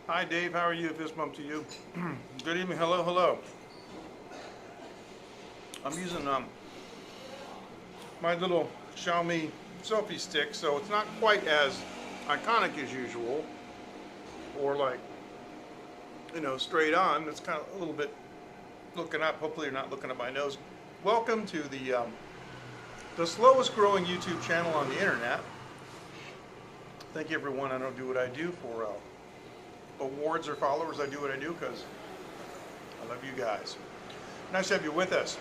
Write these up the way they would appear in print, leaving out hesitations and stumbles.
Hi Dave, how are you? Fist bump to you. Good evening, hello, hello. I'm using my little Xiaomi selfie stick, so it's not quite as iconic as usual, or like, straight on. It's kind of a little bit looking up. Hopefully you're not looking at my nose. Welcome to the slowest growing YouTube channel on the internet. Thank you everyone. I don't do what I do for awards or followers. I do what I do because I love you guys. Nice to have you with us.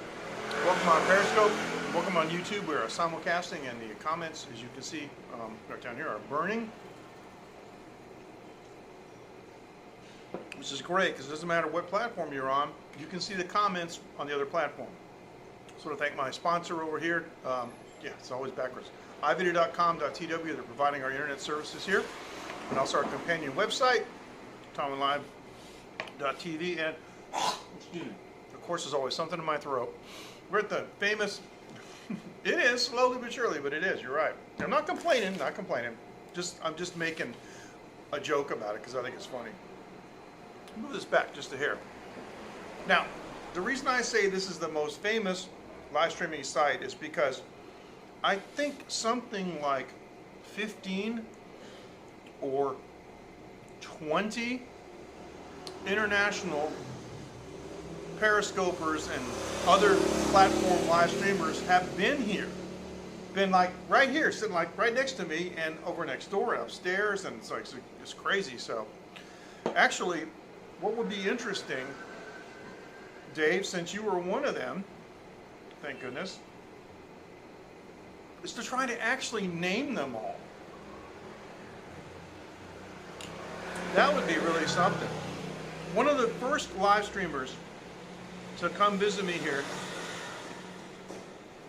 Welcome on Periscope. Welcome on YouTube. We're simulcasting, and the comments, as you can see right down here, are burning. Which is great because it doesn't matter what platform you're on, you can see the comments on the other platform. So to thank my sponsor over here, yeah, it's always backwards, ivideo.com.tw, they're providing our internet services here, and also our companion website, TaiwanLive.tv, and excuse me, of course there's always something in my throat. We're at the famous, it is, slowly but surely, but it is, you're right. I'm not complaining, I'm just making a joke about it because I think it's funny. Move this back just a hair. Now, the reason I say this is the most famous live streaming site is because I think something like 15 or 20 international periscopers and other platform live streamers have been here. Been like right here, sitting like right next to me and over next door and upstairs, and it's like it's crazy. So actually, what would be interesting, Dave, since you were one of them, thank goodness, is to try to actually name them all. That would be really something. One of the first live streamers to come visit me here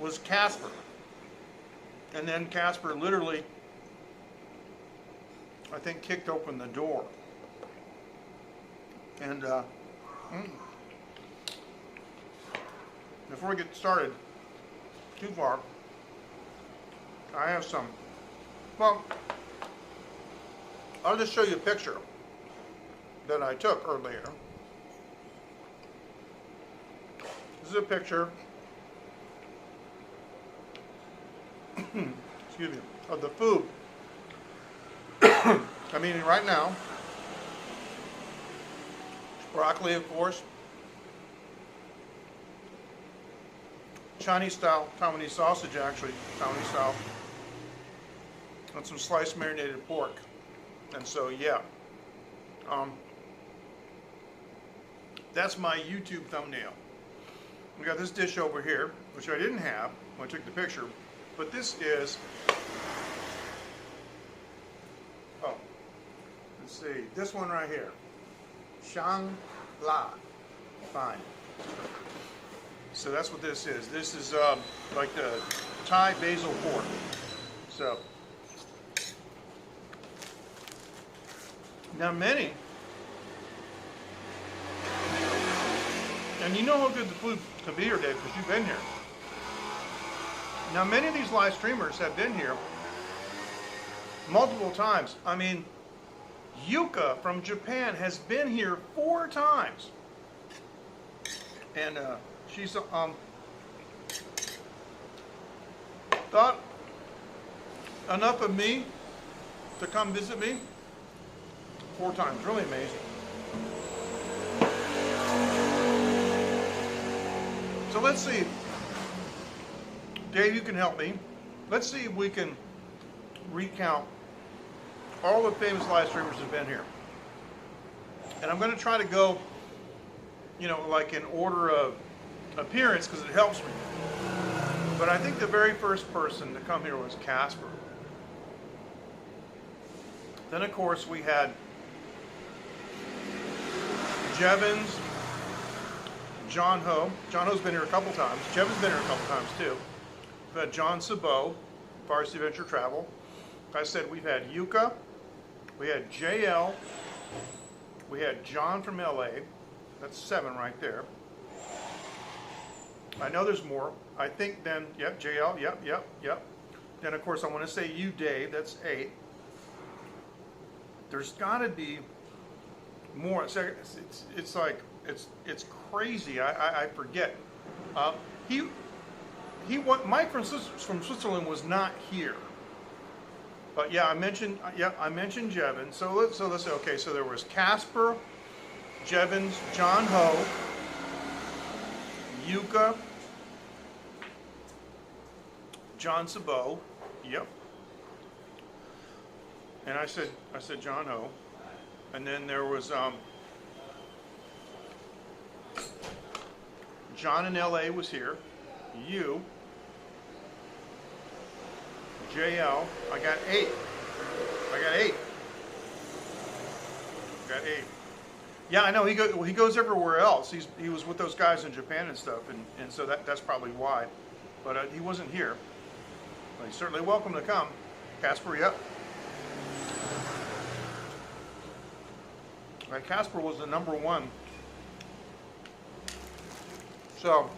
was Casper. And then Casper literally, I think, kicked open the door. And before we get started too far, I have some, well, I'll just show you a picture that I took earlier. This is a picture excuse me, of the food I'm eating right now. Broccoli, of course. Chinese style, Taiwanese sausage, actually, Taiwanese style. And some sliced marinated pork. And so, yeah. That's my YouTube thumbnail. We got this dish over here, which I didn't have when I took the picture. But this is, let's see, this one right here. Shang La. Fine. So that's what this is. This is like the Thai basil pork. So now many, and you know how good the food can be here, Dave, because you've been here. Now many of these live streamers have been here multiple times. I mean, Yuka from Japan has been here 4 times. And she's thought enough of me to come visit me 4 times. Really amazing. So let's see. Dave, you can help me. Let's see if we can recount all the famous live streamers that have been here. And I'm going to try to go, like in order of appearance because it helps me. But I think the very first person to come here was Casper. Then, of course, we had Jevons, John Ho. John Ho's been here a couple times. Jevons been here a couple times too. We've had John Sabot, Varsity Adventure Travel. Like I said, we've had Yuka. We had JL. We had John from LA. That's 7 right there. I know there's more. I think then, yep, JL, yep. Then, of course, I want to say you, Dave. That's 8. There's got to be more. It's like it's crazy. I forget. Uh, he Mike from Switzerland was not here. But yeah, I mentioned Jevin. So let's say, okay. So there was Casper, Jevons, John Ho, Yuka, John Sabot. Yep. And I said John Ho. And then there was John in LA was here. You. JL. I got 8. Yeah, I know. He goes everywhere else. He was with those guys in Japan and stuff, and so that's probably why. But he wasn't here. But he's certainly welcome to come. Casper, yep. Right, Casper was the number 1. So,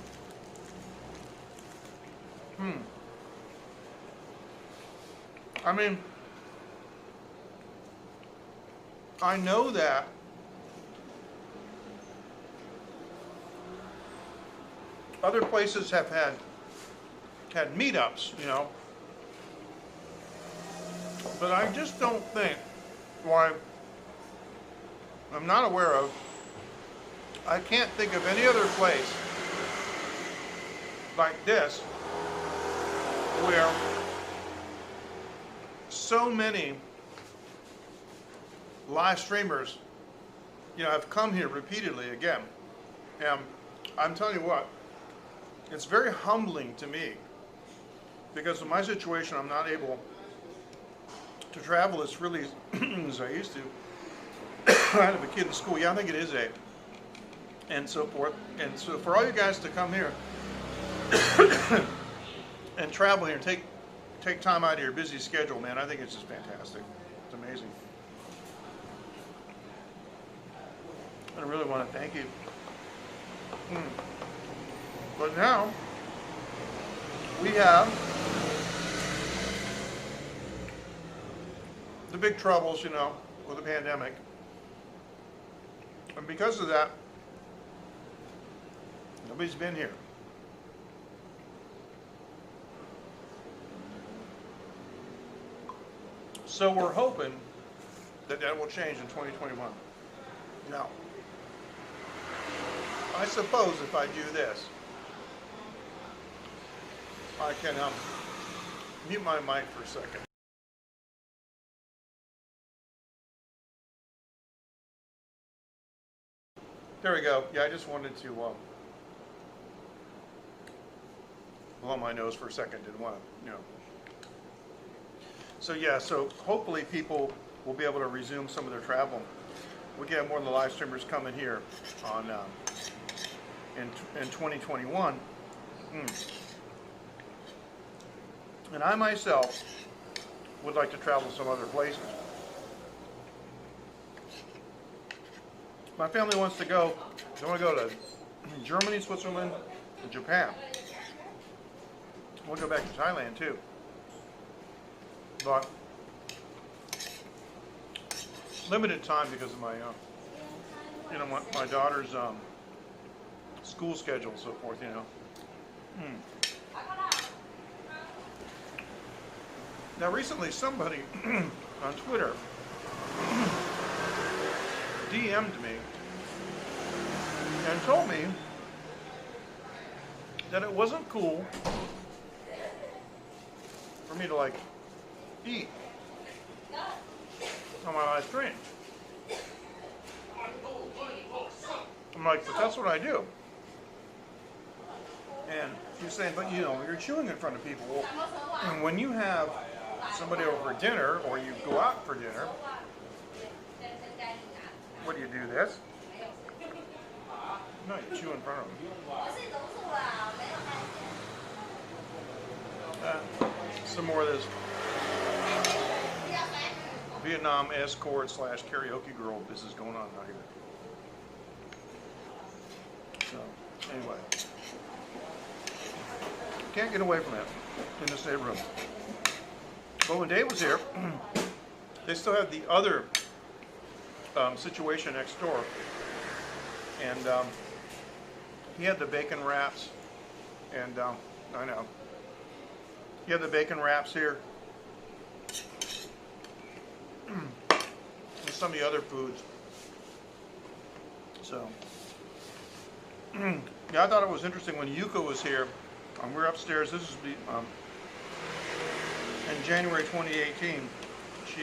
I mean, I know that other places have had meetups, you know, but I just don't think, why I'm not aware of, I can't think of any other place like this where so many live streamers, you know, have come here repeatedly again. And I'm telling you what, it's very humbling to me because of my situation. I'm not able to travel as freely as I used to. I have a kid in school. Yeah, I think it is 8. And so forth. And so for all you guys to come here and travel here and take time out of your busy schedule, man, I think it's just fantastic. It's amazing. I really want to thank you. But now we have the big troubles, you know, with the pandemic. And because of that, nobody's been here. So we're hoping that will change in 2021. Now, I suppose if I do this, I can mute my mic for a second. There we go. Yeah, I just wanted to blow my nose for a second. Didn't want to, you know. So yeah, so hopefully people will be able to resume some of their travel. We get more of the live streamers coming here on in 2021. And I myself would like to travel some other places. My family wants to go. They want to go to Germany, Switzerland, and Japan. We'll go back to Thailand too. But limited time because of my, you know, my daughter's school schedule and so forth. You know. Now, recently, somebody on Twitter DM'd me and told me that it wasn't cool for me to like eat on my live stream. I'm like, but that's what I do. And she's saying, but you know, you're chewing in front of people. Well, and when you have somebody over for dinner or you go out for dinner, what do? This? No, you chew in front of them. Some more of this Vietnam escort / karaoke girl business going on out here. So, anyway. Can't get away from that in this neighborhood. But when Dave was here, they still had the other situation next door, and he had the bacon wraps, and I know he had the bacon wraps here, and some of the other foods. So yeah, I thought it was interesting when Yuka was here. We're upstairs. This is in January 2018. She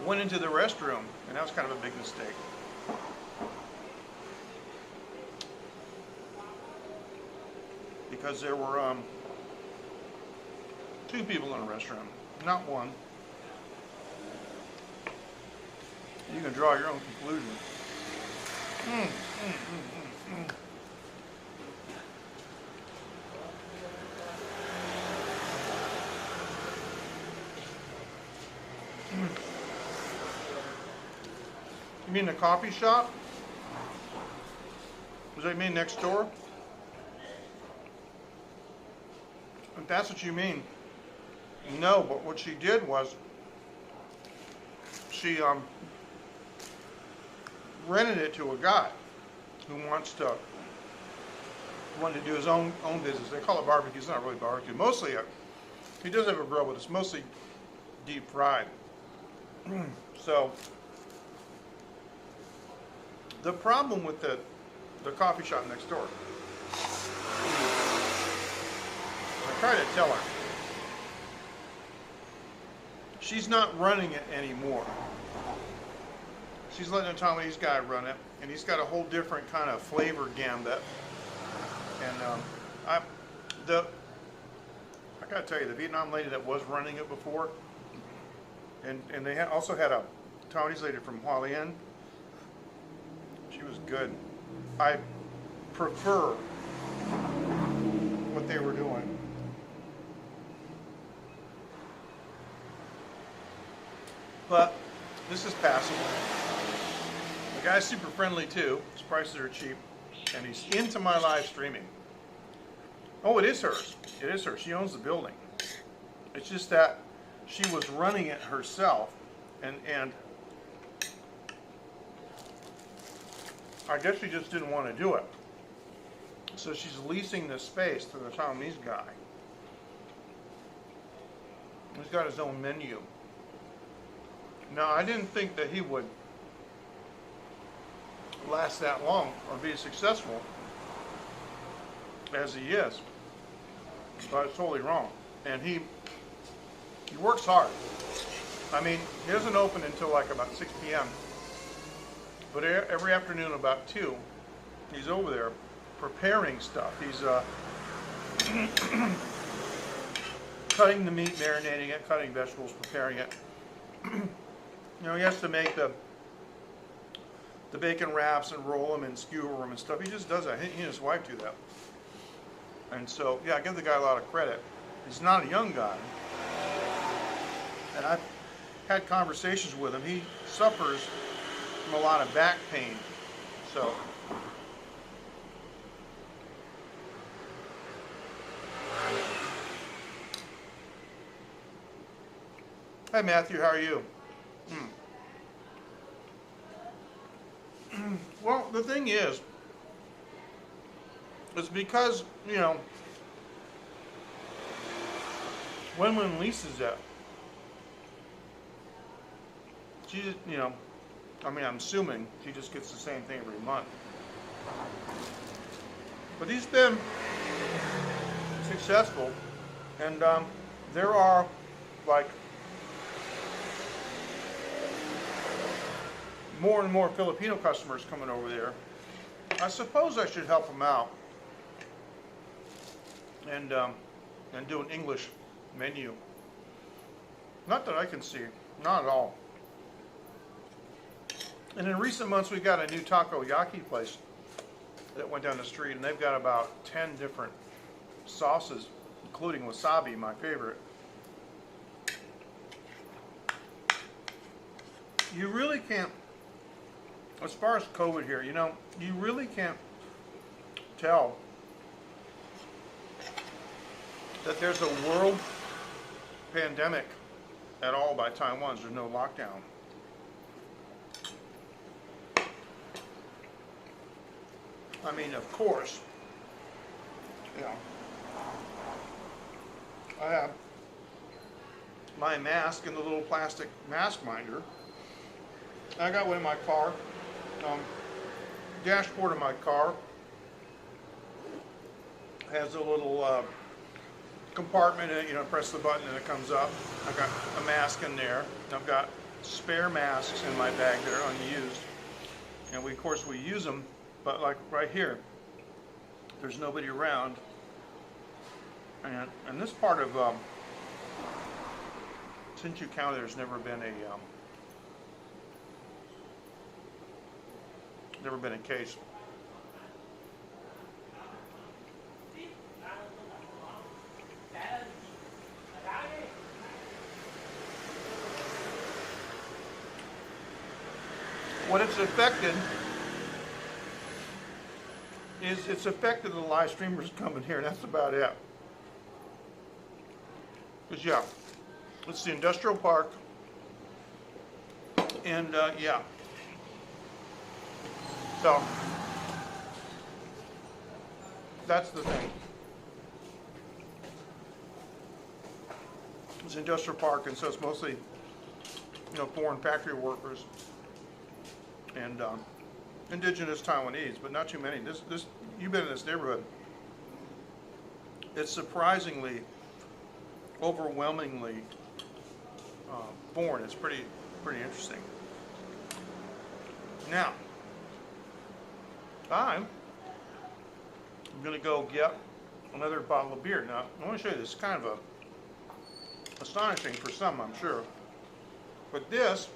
went into the restroom, and that was kind of a big mistake. Because there were 2 people in the restroom, not one. You can draw your own conclusion. You mean the coffee shop? Does that mean next door? If that's what you mean, no, but what she did was she rented it to a guy who wanted to do his own business. They call it barbecue. It's not really barbecue. Mostly, he does have a grill, but it's mostly deep fried. So the problem with the coffee shop next door, I try to tell her, she's not running it anymore. She's letting a Taiwanese guy run it, and he's got a whole different kind of flavor gambit. And I gotta tell you, the Vietnam lady that was running it before, and they also had a Taiwanese lady from Hualien. She was good. I prefer what they were doing. But this is passable. The guy's super friendly too. His prices are cheap, and he's into my live streaming. Oh, it is hers. It is hers. She owns the building. It's just that she was running it herself, and I guess she just didn't want to do it. So she's leasing the space to the Taiwanese guy. He's got his own menu. Now, I didn't think that he would last that long or be as successful as he is. But I was totally wrong. And he works hard. I mean, he doesn't open until like about 6 p.m. But every afternoon about 2, he's over there preparing stuff. He's cutting the meat, marinating it, cutting vegetables, preparing it. You know, he has to make the bacon wraps and roll them and skewer them and stuff. He just does that. He and his wife do that. And so, yeah, I give the guy a lot of credit. He's not a young guy. And I've had conversations with him. He suffers from a lot of back pain. So, hi Matthew, how are you? Well, the thing is, it's because, you know, Wenwen leases it, she, you know, I mean, I'm assuming she just gets the same thing every month. But he's been successful, and there are, like, more and more Filipino customers coming over there. I suppose I should help them out and do an English menu. Not that I can see, not at all. And in recent months, we got a new takoyaki place that went down the street, and they've got about 10 different sauces, including wasabi, my favorite. You really can't, as far as COVID here, you know, you really can't tell that there's a world pandemic at all by Taiwan. There's no lockdown. I mean, of course, you know, I have my mask in the little plastic mask minder. I got one in my car, dashboard of my car has a little compartment in it, you know, press the button and it comes up. I've got a mask in there. I've got spare masks in my bag that are unused. And we, of course, we use them, but like right here, there's nobody around. And this part of Hsinchu County, there's never been a case. What it's affected is it's affected the live streamers coming here, and that's about it. Because yeah, it's the industrial park, and yeah. So that's the thing. It's an industrial park, and so it's mostly, you know, foreign factory workers and indigenous Taiwanese, but not too many. This you've been in this neighborhood. It's surprisingly, overwhelmingly foreign. It's pretty interesting. Now, I'm gonna go get another bottle of beer. Now, I want to show you this. It's kind of astonishing for some, I'm sure, but this.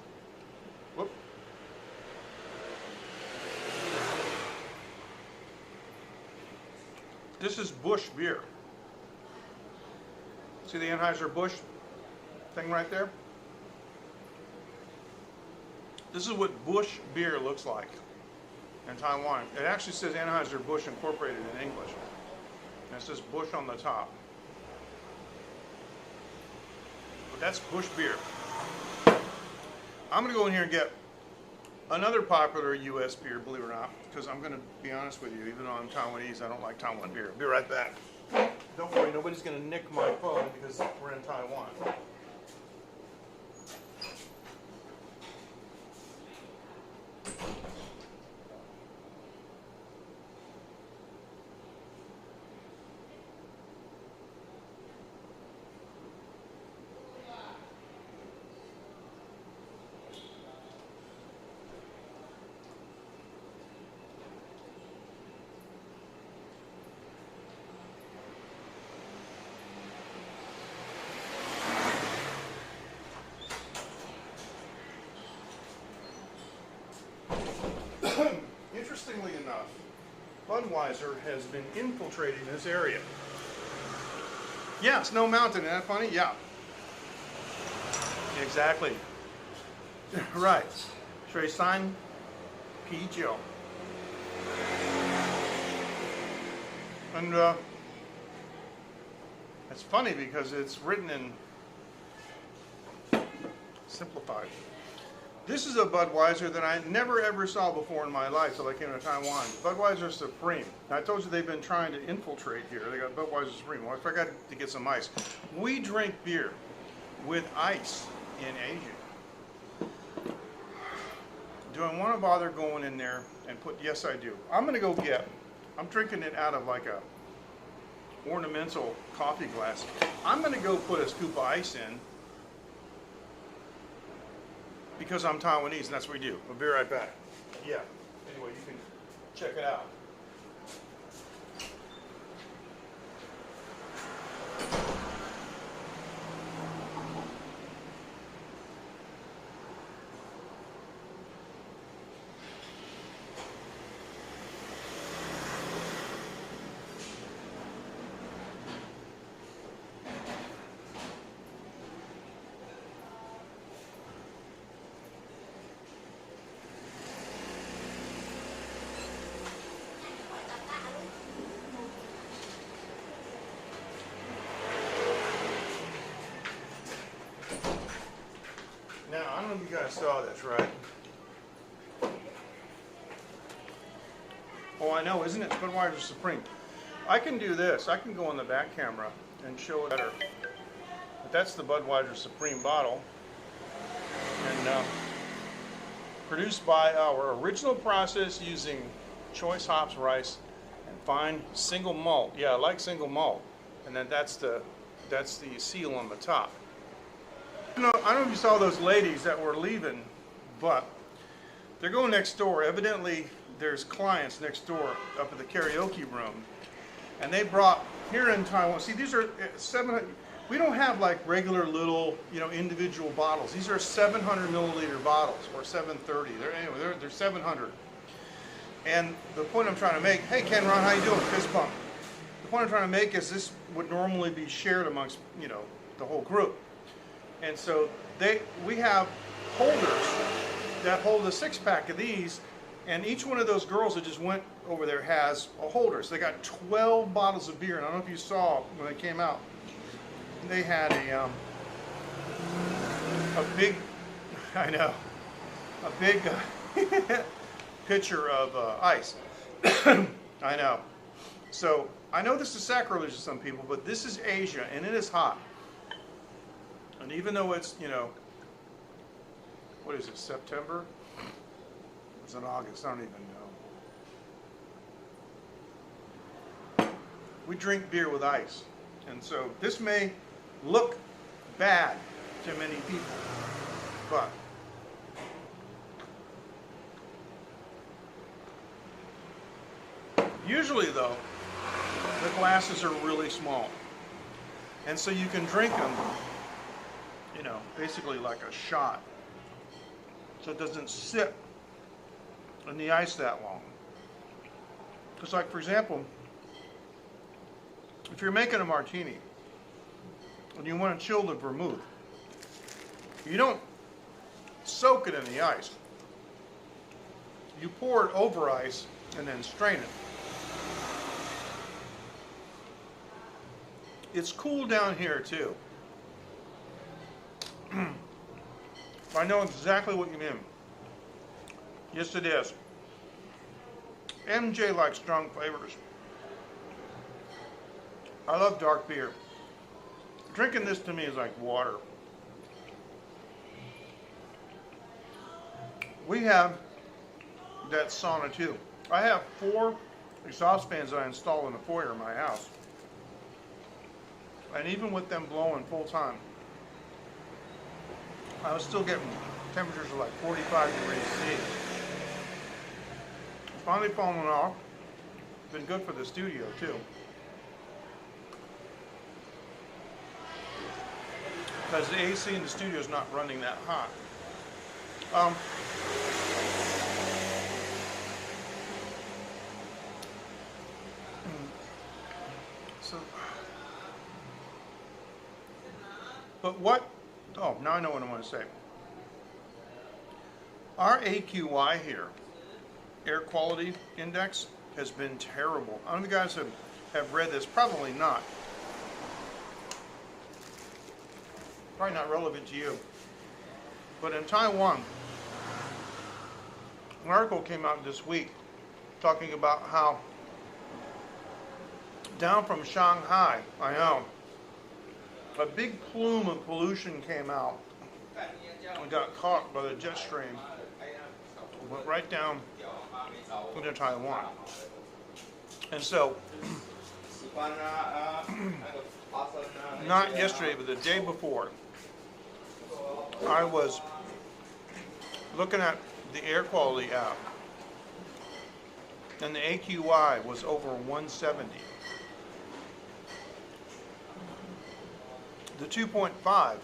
Whoop. This is Busch beer. See the Anheuser-Busch thing right there? This is what Busch beer looks like in Taiwan. It actually says Anheuser-Busch Incorporated in English. And it says Busch on the top. But that's Busch beer. I'm going to go in here and get another popular U.S. beer, believe it or not, because I'm going to be honest with you, even though I'm Taiwanese, I don't like Taiwan beer. Be right back. Don't worry, nobody's going to nick my phone because we're in Taiwan. Interestingly enough, Budweiser has been infiltrating this area. Yeah, Snow Mountain, isn't that funny? Yeah. Exactly. Right. Shui San Pijiu. And it's funny because it's written in simplified. This is a Budweiser that I never ever saw before in my life till I came to Taiwan. Budweiser Supreme. Now, I told you they've been trying to infiltrate here. They got Budweiser Supreme. Well, I forgot to get some ice. We drink beer with ice in Asia. Do I want to bother going in there and put, yes I do. I'm going to go get, I'm drinking it out of like a ornamental coffee glass. I'm going to go put a scoop of ice in because I'm Taiwanese and that's what we do. We'll be right back. Yeah, anyway, you can check it out. I don't know if you guys saw this, right? Oh, I know, isn't it Budweiser Supreme? I can do this. I can go on the back camera and show it better. But that's the Budweiser Supreme bottle. And produced by our original process using choice hops, rice, and fine single malt. Yeah, I like single malt. And then that's the seal on the top. I don't know if you saw those ladies that were leaving, but they're going next door. Evidently, there's clients next door up at the karaoke room, and they brought here in Taiwan. See, these are 700. We don't have like regular little, individual bottles. These are 700 milliliter bottles, or 730. They're 700. And the point I'm trying to make, hey Ken Ron, how you doing? Fist bump. The point I'm trying to make is this would normally be shared amongst, the whole group. And so we have holders that hold a 6-pack of these, and each one of those girls that just went over there has a holder. So they got 12 bottles of beer, and I don't know if you saw when they came out. They had a big, I know, a big pitcher of ice. I know. So I know this is sacrilege to some people, but this is Asia, and it is hot. And even though it's, what is it, September? It's in August, I don't even know. We drink beer with ice. And so this may look bad to many people, but usually though, the glasses are really small. And so you can drink them, basically like a shot. So it doesn't sit in the ice that long. Because like, for example, if you're making a martini and you want to chill the vermouth, you don't soak it in the ice. You pour it over ice and then strain it. It's cool down here too. I know exactly what you mean. Yes, it is. MJ likes strong flavors. I love dark beer. Drinking this to me is like water. We have that sauna too. I have 4 exhaust fans that I install in the foyer of my house. And even with them blowing full time, I was still getting temperatures of like 45 degrees C. It's finally fallen off. It's been good for the studio too. Because the AC in the studio is not running that hot. But what, now I know what I want to say. Our AQI here, air quality index, has been terrible. I don't know if you guys have read this, probably not. Probably not relevant to you. But in Taiwan, an article came out this week talking about how down from Shanghai, I know, a big plume of pollution came out and got caught by the jet stream. Went right down into Taiwan. And so, not yesterday, but the day before, I was looking at the air quality app, and the AQI was over 170. The 2.5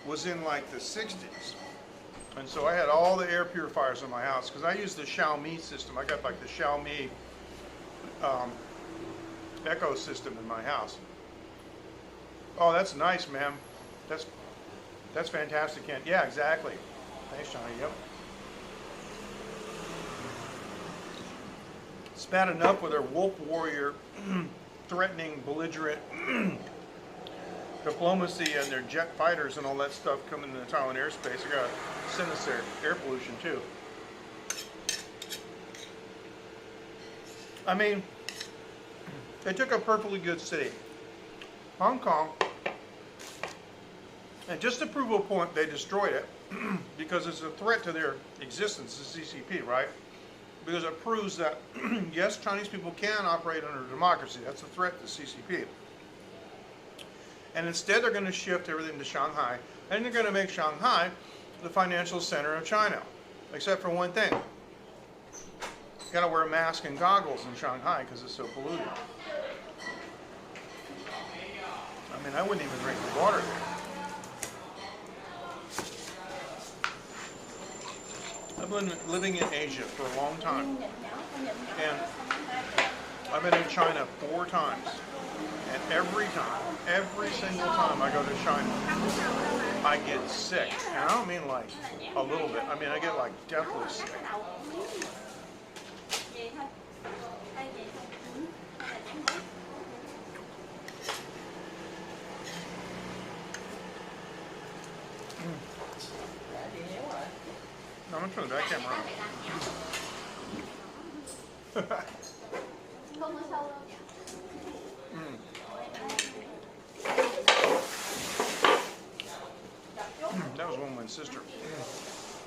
was in like the 60s. And so I had all the air purifiers in my house because I use the Xiaomi system. I got like the Xiaomi Echo system in my house. Oh, that's nice, man. That's fantastic, Kent. Yeah, exactly. Thanks, Johnny. Yep. It's bad enough with their wolf warrior threatening, belligerent diplomacy and their jet fighters and all that stuff coming into the Taiwan airspace. They got to send us their air pollution too. I mean, they took a perfectly good city, Hong Kong, and just to prove a point, they destroyed it because it's a threat to their existence, the CCP, right? Because it proves that, yes, Chinese people can operate under democracy. That's a threat to CCP. And instead, they're going to shift everything to Shanghai, and they're going to make Shanghai the financial center of China, except for one thing. You got to wear a mask and goggles in Shanghai because it's so polluted. I mean, I wouldn't even drink the water there. I've been living in Asia for a long time, and I've been in China 4 times, and every single time I go to China, I get sick, and I don't mean like a little bit, I mean I get like deathly sick. I'm gonna turn the back camera on. That was Wenwen's sister.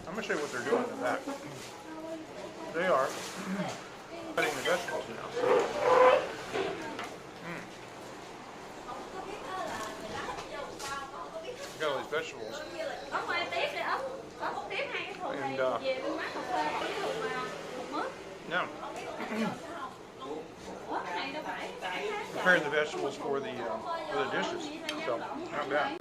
I'm gonna show you what they're doing in the back. They are cutting the vegetables now. Got all these vegetables. And no. Preparing the vegetables for the dishes. So not bad.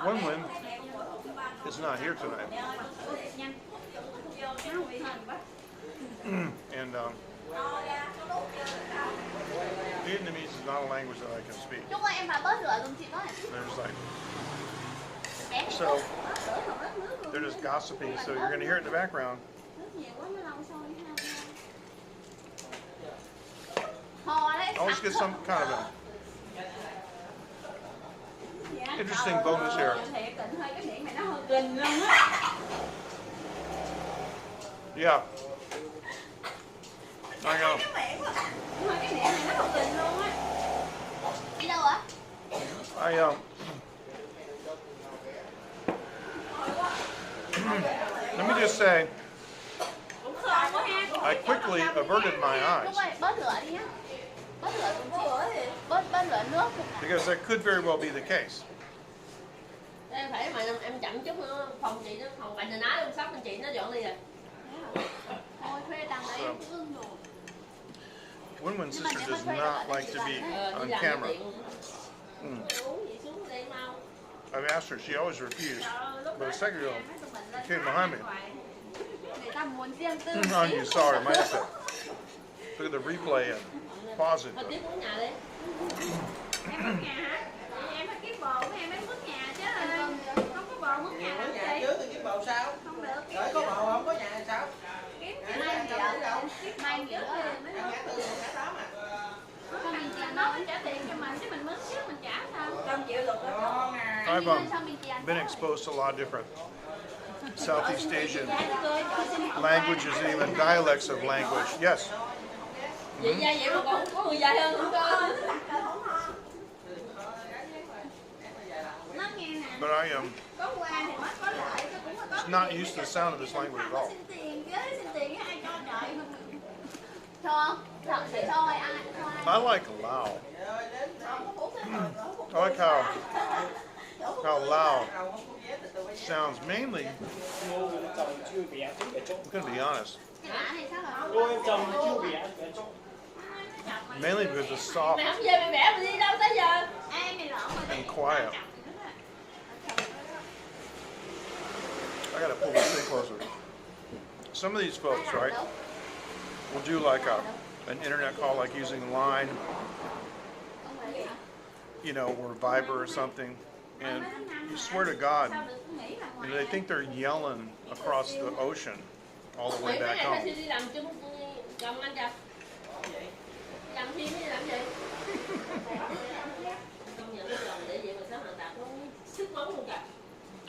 Wenwen is not here tonight. And Vietnamese is not a language that I can speak. There's like, so they're just gossiping, so you're going to hear it in the background. I always get some kind of an interesting bonus here. Yeah. I know. Let me just say, I quickly averted my eyes because that could very well be the case. Wenwen's sister does not like to be on camera. I've asked her, she always refused. But a second ago, she came behind me. Oh, you saw her, might have said. Look at the replay and pause it. I've been exposed to a lot of different Southeast Asian languages and even dialects of language. Yes. But I am just not used to the sound of this language at all. I like Lao. I like how Lao sounds mainly, I'm going to be honest, mainly because it's soft and quiet. I got to pull this thing closer. Some of these folks, right, will do like an internet call, like using Line, you know, or Viber or something, and you swear to God, they think they're yelling across the ocean all the way back home. phim đi làm gì? Công nhận cái dòng để vậy mà sao mà đạp nó sức máu luôn kìa.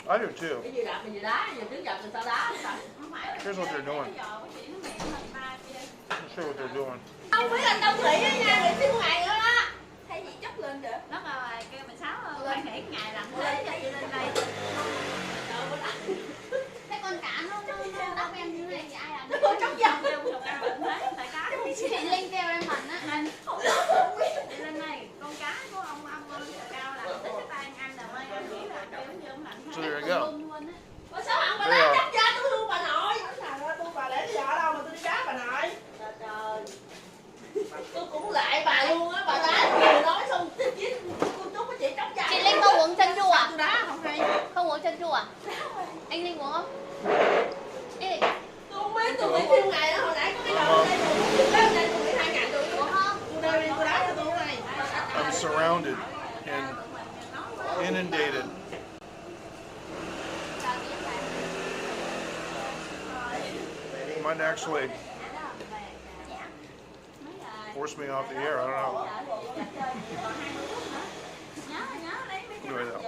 I do too. Cái vừa đạp mình vừa đá, vừa trước dập mình sau đá. Here's what they're doing. Let's show what they're doing. Không biết là tao nghĩ á nha, để xin ngày nữa đó. Thay vì chấp lên kìa. Nó rồi kêu mình Sáu quan hệ ngày làm thế cho chị lên đây. Thế con cá nó đắp em như này thì ai làm? Nó có trống dòng. Tại cá chị Linh kêu em mình á, anh đi lên này, con cá của ông cao là thích cái tay anh là ơi, anh nghĩ là kêu như ông làm So there you go. Có sao ăn bà đá chấp ra tôi thương bà nội. Tôi bà để giờ đâu mà tôi đi cá bà nội. Trời trời. Tôi cũng lại bà luôn á, bà đá người nói xong tiếp với cô chú với chị trống dài. Chị Linh không uống chân chua à? Tôi đá không hay. Không uống chân chua à? Anh Linh uống không? Ê, Tôi không biết, tôi nghĩ phim ngày đó hồi nãy có cái đầu đây tôi muốn đá đây tôi nghĩ 2 ngày tôi uống không? Tôi đây tôi đá cho tôi này. I'm surrounded and inundated. Might actually force me off the air. I don't know. Anyway, though.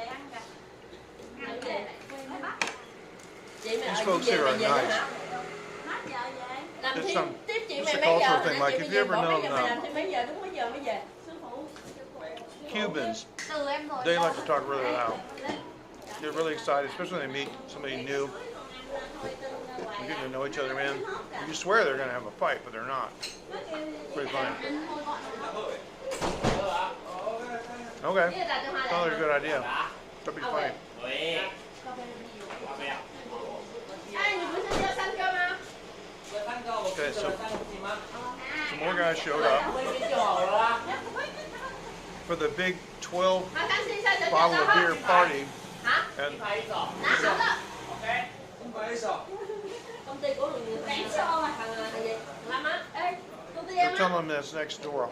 These folks here are nice. It's it's a cultural thing. Like if you ever known Cubans, they like to talk really loud. They're really excited, especially when they meet somebody new. They're getting to know each other, man. You swear they're going to have a fight, but they're not. Pretty funny. Okay. Sounds like a good idea. That'd be funny. Okay, so some more guys showed up for the big 12-bottle of beer party. And they're telling them that's next door.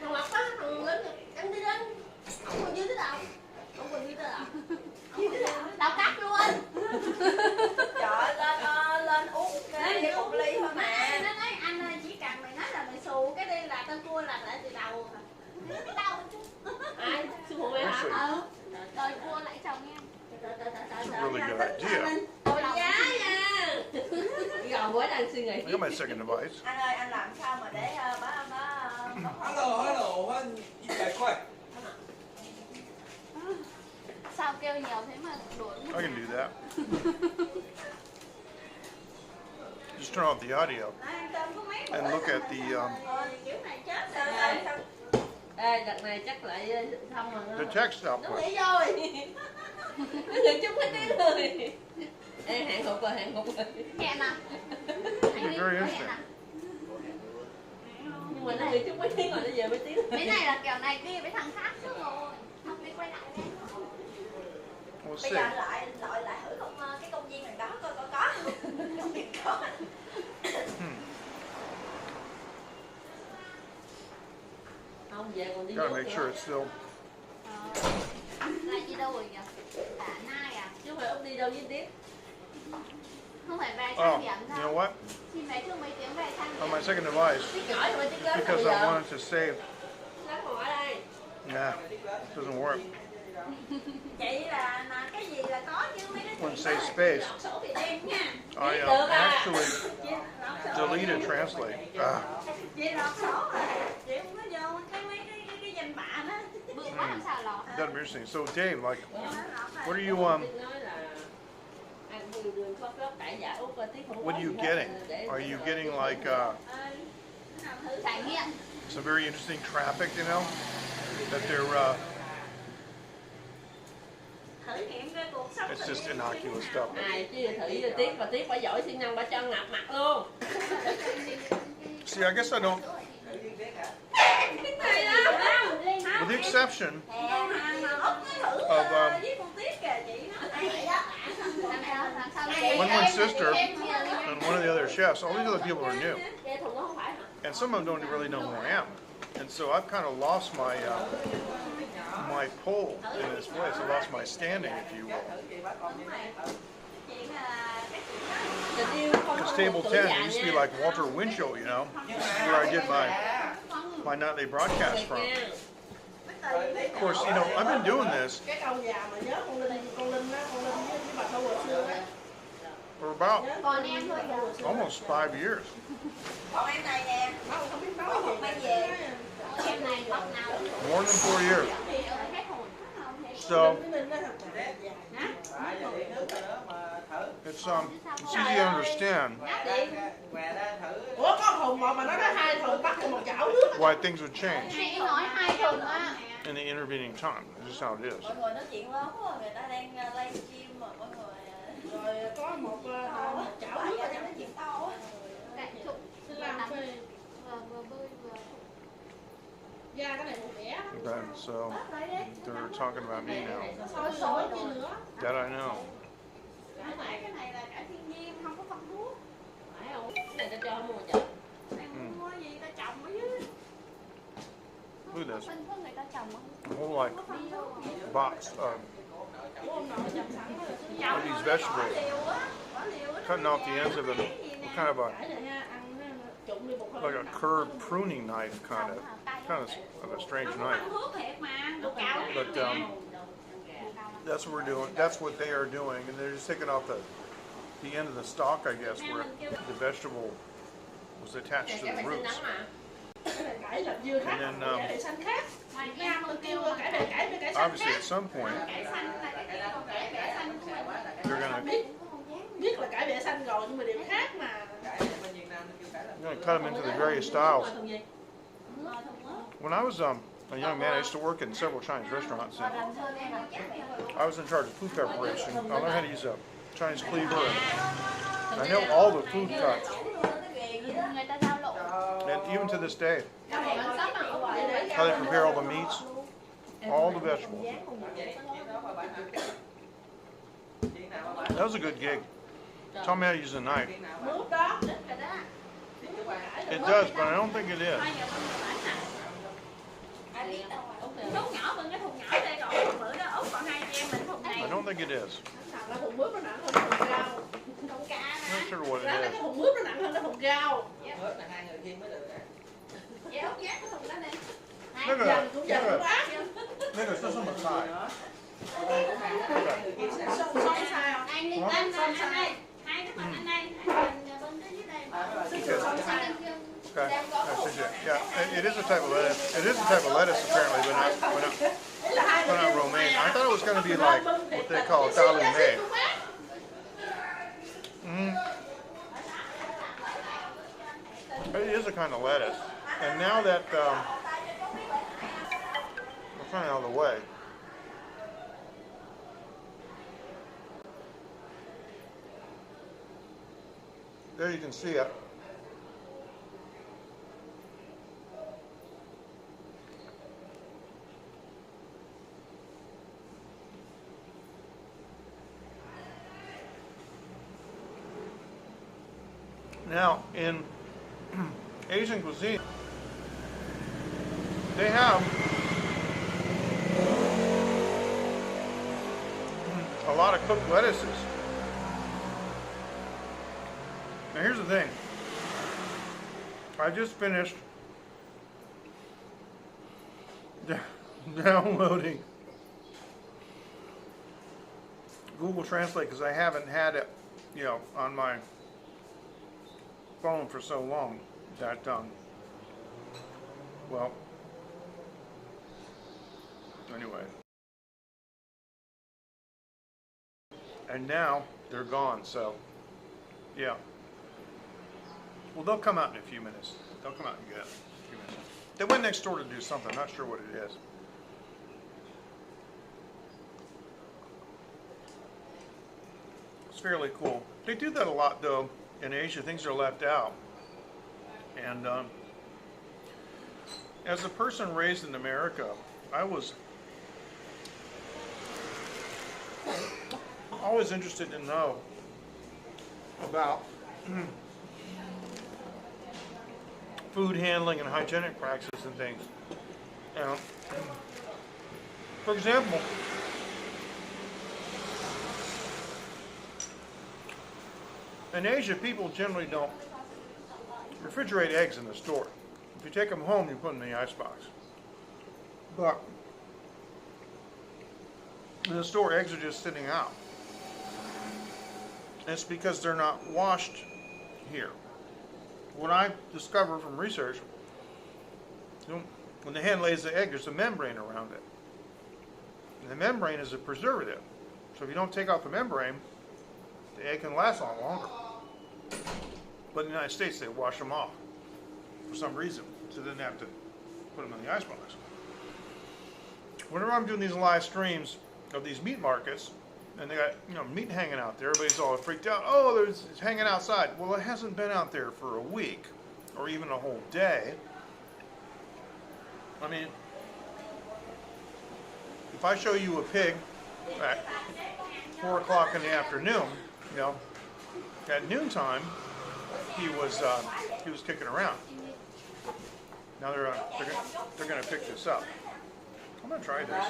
Thằng Lộc á, thằng lớn em đi lên. Ông còn dưới tới đâu? Ông còn dưới tới đâu? Đào cát luôn. Trời lên uống cái một ly thôi mà. Nó nói anh chỉ cần mày nói là mày xù cái đi là tao cua là lại từ đầu. Cái đầu chứ. Ai? Sư phụ mày hả? Rồi cua lại chồng em. That's a really good idea. Ôi giá nha. Gòn quá đang suy nghĩ. I got my second device. Anh ơi anh làm sao mà để Hello, 100块。 Sao kêu nhiều thế mà đuổi. I can do that. Just turn off the audio and look at the Ê, đợt này chắc lại xong rồi. text Nó output. nghĩ rồi. Nó nghĩ chung mấy tiếng rồi. Ê, hẹn hụt rồi. Hẹn à? Very interesting. Nhưng mà nó nghĩ chung mấy tiếng rồi, nó về mấy tiếng. Cái này là kiểu này đi với thằng khác chứ rồi. Không đi quay lại đây. We'll bây see. giờ lại thử cái công viên này đó coi có công viên có. Không, về còn đi Gotta vô make kìa. sure it's still. Lại đi đâu rồi kìa? Cả Nai à? Chứ không phải ông đi đâu với tiếp. Không phải về Oh, trang điểm you know đâu. what? Xin về trước mấy tiếng về trang On điểm. my second device, Biết nhỏ rồi tiếng lớn because bây I giờ. wanted to save. Lát ngồi ở đây. Nah, it doesn't work. Vậy là cái gì là có chứ mấy cái Wouldn't save space. sổ bị đen nha. I actually deleted translate. Chị lọt sổ rồi. Chị không có vô cái danh bạ đó. Bự quá làm sao lọt. That'd be interesting. So Dave, like, what are you Biết nói là ăn đường khớp tại giả Úc và tiếng không what are you getting? Are you getting like Trải nghiệm. some very interesting traffic? You know, that they're Thử nghiệm cái cuộc sống. it's just innocuous stuff. Ai chứ thử với Tiếp, và Tiếp bà giỏi siêng năng bà cho ngập mặt luôn. See, I guess I don't. Này đó. With the exception Thử of với con Tiết kìa chị nói vậy đó. Wenwen's sister and one of the other chefs, all these other people are new, Cái thùng đó không phải hả? and some of them don't really know who I am, and so I've kind of lost my my pull in this place. I lost my standing, if you will. Tình yêu không Because có table tuổi 10 già used to be nha. like Walter Winchell, you know. This is where I did my find out they broadcast from. Of course, you know, I've been doing this Cái câu già mà nhớ con Linh á, con Linh với bà Thu hồi xưa á. for about Còn em thôi giờ. almost 5 years. Còn em này nè, Nó không biết nói gì. mang về. Em này bọc nào cũng More than 4 years. hết hồn. So Cái Linh nó thật là già. it's easy to understand Ủa có thùng mà nó có 2 thùng bắt một chảo nước. why things would change Chị nói 2 thùng á. in the intervening time. This is how it is. Mọi người nói chuyện lớn quá, người ta đang livestream mà mọi người. Rồi có một chảo nước Tại ở sao nói chuyện to á? Cạnh trụ. Xin làm phê. Vừa bơi vừa. Da cái này một vẻ. Okay, so they're talking about me now. Sôi sôi chi nữa. That I know. Cái này là cả thiên nhiên, không có phân thuốc. Phải không? Cái này ta cho mua chợ. Em mua gì ta trồng ở dưới. Look at this. Phân thuốc người ta trồng ở A whole like box of Ủa ông nội chồng sẵn rồi. of these vegetables. Cutting off the ends of it, kind of a Cái này ha, ăn nó trụng đi một like a curved pruning knife, kind of a strange knife. But that's what we're doing. That's what they are doing, and they're just taking off the end of the stalk, I guess, where the vegetable was attached to the roots. Cái này cải là dưa khác, And then, cải này xanh khác. Việt Nam tôi kêu cải này cải với cải xanh Obviously, khác. at some point, they're gonna Biết là cải bẹ xanh rồi nhưng mà đều khác mà. cut them into the various styles. When I was a young man, I used to work in several Chinese restaurants, and I was in charge of food preparation. I learned how to use a Chinese cleaver, and I know all the food cuts. người ta giao lộ. And even to this day, how they prepare all the meats, all the vegetables. That was a good gig. Taught me how to use a knife. Nước đó. It does, but I don't think it is. Lúc nhỏ bưng cái thùng nhỏ đây còn bữa đó Út còn 2 chị em mình thùng này. I don't think it is. Là thùng mướp nó nặng hơn thùng rau. Thùng cá I'm nè. not sure what Ra it cái is. thùng mướp nó nặng hơn cái thùng rau. Vậy Út dán cái thùng đó đi. Look Dần at cũng dần cũng ác. Look at this on the side. Xong sao? Anh đi anh đây. Hai cái mặt anh đây. Anh bưng cái dưới đây. Okay. Yeah, it is a type of lettuce. It is a type of lettuce apparently, but not romaine. I thought it was going to be like what they call talu mei. It is a kind of lettuce. And now that we're kind of out of the way. There you can see it. Now, in Asian cuisine, they have a lot of cooked lettuces. Now, here's the thing. I just finished downloading Google Translate because I haven't had it, you know, on my phone for so long that well, anyway, and now they're gone, so yeah, well, they'll come out in a few minutes. They'll come out and get it in a few minutes. They went next door to do something. I'm not sure what it is. It's fairly cool. They do that a lot though. In Asia, things are left out. And as a person raised in America, I was always interested to know about food handling and hygienic practices and things. For example, in Asia, people generally don't refrigerate eggs in the store. If you take them home, you put them in the icebox. But in the store, eggs are just sitting out. And it's because they're not washed here. What I discovered from research, when the hen lays the egg, there's a membrane around it. And the membrane is a preservative. So if you don't take out the membrane, the egg can last a lot longer. But in the United States, they wash them off for some reason. So they didn't have to put them in the icebox. Whenever I'm doing these live streams of these meat markets, and they got meat hanging out there, everybody's all freaked out. Oh, it's hanging outside. Well, it hasn't been out there for a week or even a whole day. I mean, if I show you a pig at 4 o'clock in the afternoon, at noontime, he was kicking around. Now they're going to pick this up. I'm going to try this.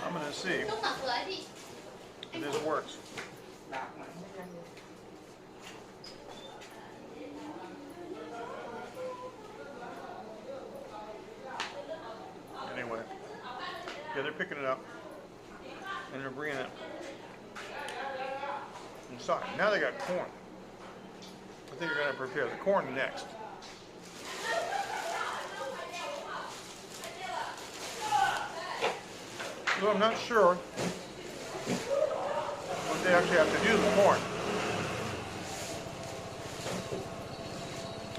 I'm going to see if this works. Anyway, yeah, they're picking it up and they're bringing it inside. Now they got corn. I think they're going to prepare the corn next. So I'm not sure what they actually have to do to the corn.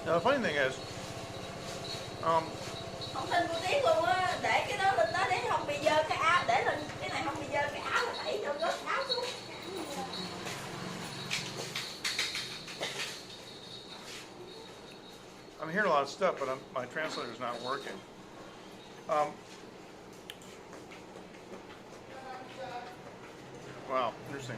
Now the funny thing is, không tin cô Tiến luôn á, để cái đó lên đó để không bị dơ cái áo, để lên cái này không bị dơ cái áo là đẩy cho rớt áo xuống. I'm hearing a lot of stuff, but my translator's not working. Wow, interesting.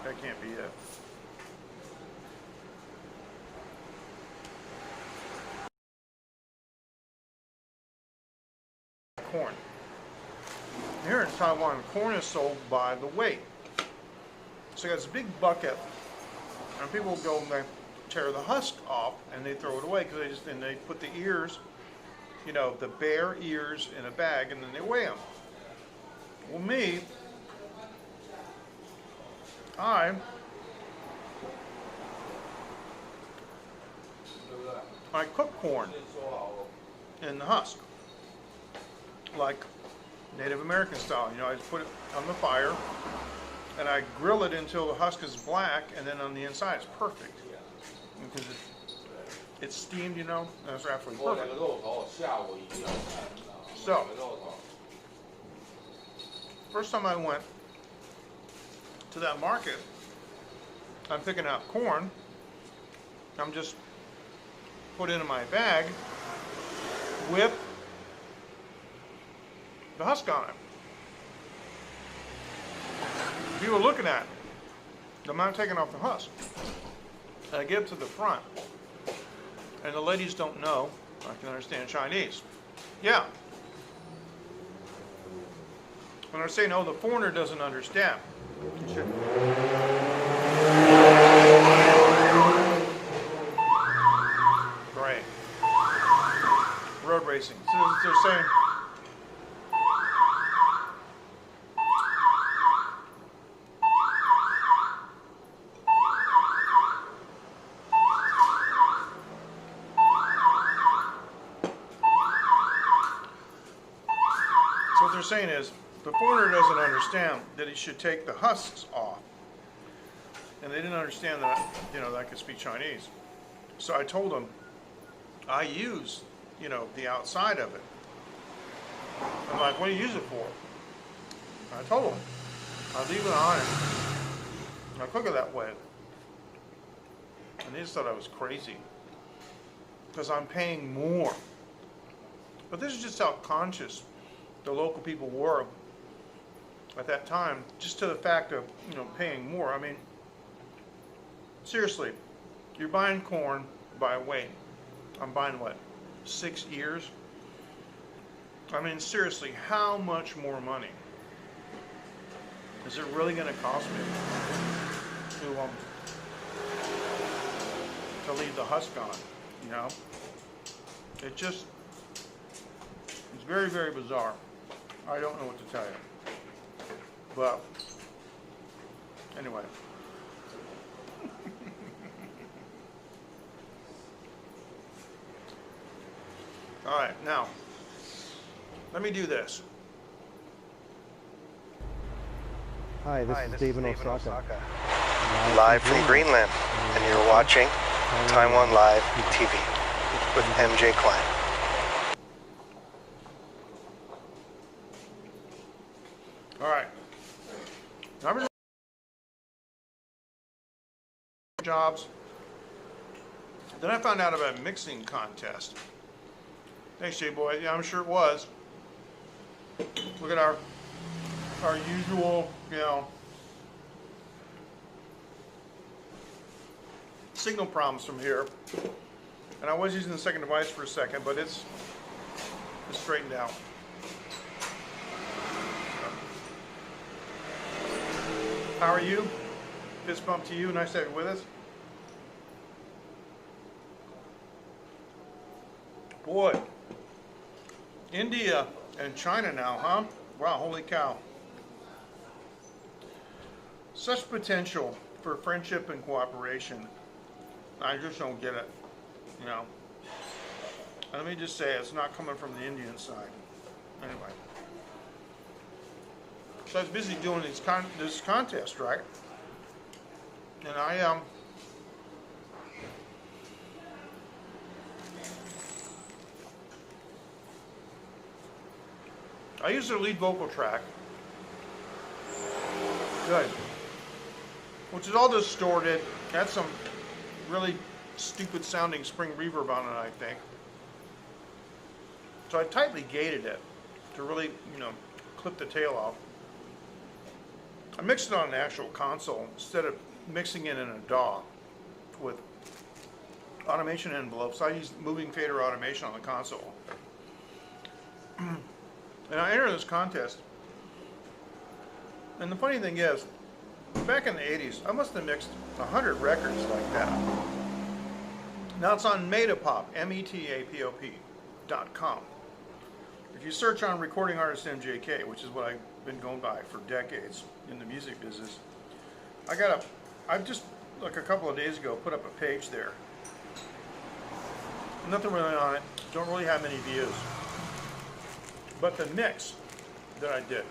That can't be it. Corn. Here in Taiwan, corn is sold by the weight. So you got this big bucket, and people go and they tear the husk off and they throw it away because they put the ears, the bare ears in a bag and then they weigh them. Well, I cook corn in the husk, like Native American style. I just put it on the fire and I grill it until the husk is black, and then on the inside it's perfect because it's steamed, and it's absolutely perfect. So, first time I went to that market, I'm picking out corn. I'm just put it in my bag with the husk on it. People are looking at it. I'm not taking off the husk. And I get to the front, and the ladies don't know I can understand Chinese. Yeah. When I say no, the foreigner doesn't understand. Great. Road racing. So they're saying, saying is the foreigner doesn't understand that he should take the husks off, and they didn't understand that that I could speak Chinese. So I told them I use the outside of it. I'm like, what do you use it for? I told them I leave it on and I cook it that way, and they just thought I was crazy because I'm paying more. But this is just how conscious the local people were at that time, just to the fact of paying more. I mean, seriously, you're buying corn by weight. I'm buying what, 6 ears? I mean, seriously, how much more money Is it really going to cost me to leave the husk on? You know, it just, it's very, very bizarre. I don't know what to tell you. But anyway. All right, now let me do this. Hi, this is David Osaka. Live from Greenland, and you're watching Taiwan Live TV with MJ Klein. All right. I've been jobs. Then I found out about a mixing contest. Thanks, J-Boy. Yeah, I'm sure it was. Look at our usual, you know, signal problems from here. And I was using the second device for a second, but it's straightened out. How are you? Fist bump to you. Nice to have you with us. Boy, India and China now, huh? Wow, holy cow. Such potential for friendship and cooperation. I just don't get it, you know. And let me just say, it's not coming from the Indian side. Anyway. So I was busy doing this contest, right? And I used their lead vocal track. Good. Which is all distorted. Had some really stupid sounding spring reverb on it, I think. So I tightly gated it to really, you know, clip the tail off. I mixed it on an actual console instead of mixing it in a DAW with automation envelopes. I used moving fader automation on the console. And I entered this contest. And the funny thing is, back in the 80s, I must have mixed 100 records like that. Now it's on Metapop, metapop.com. If you search on recording artist MJK, which is what I've been going by for decades in the music business, I've just, like a couple of days ago, put up a page there. Nothing really on it, don't really have many views. But the mix that I did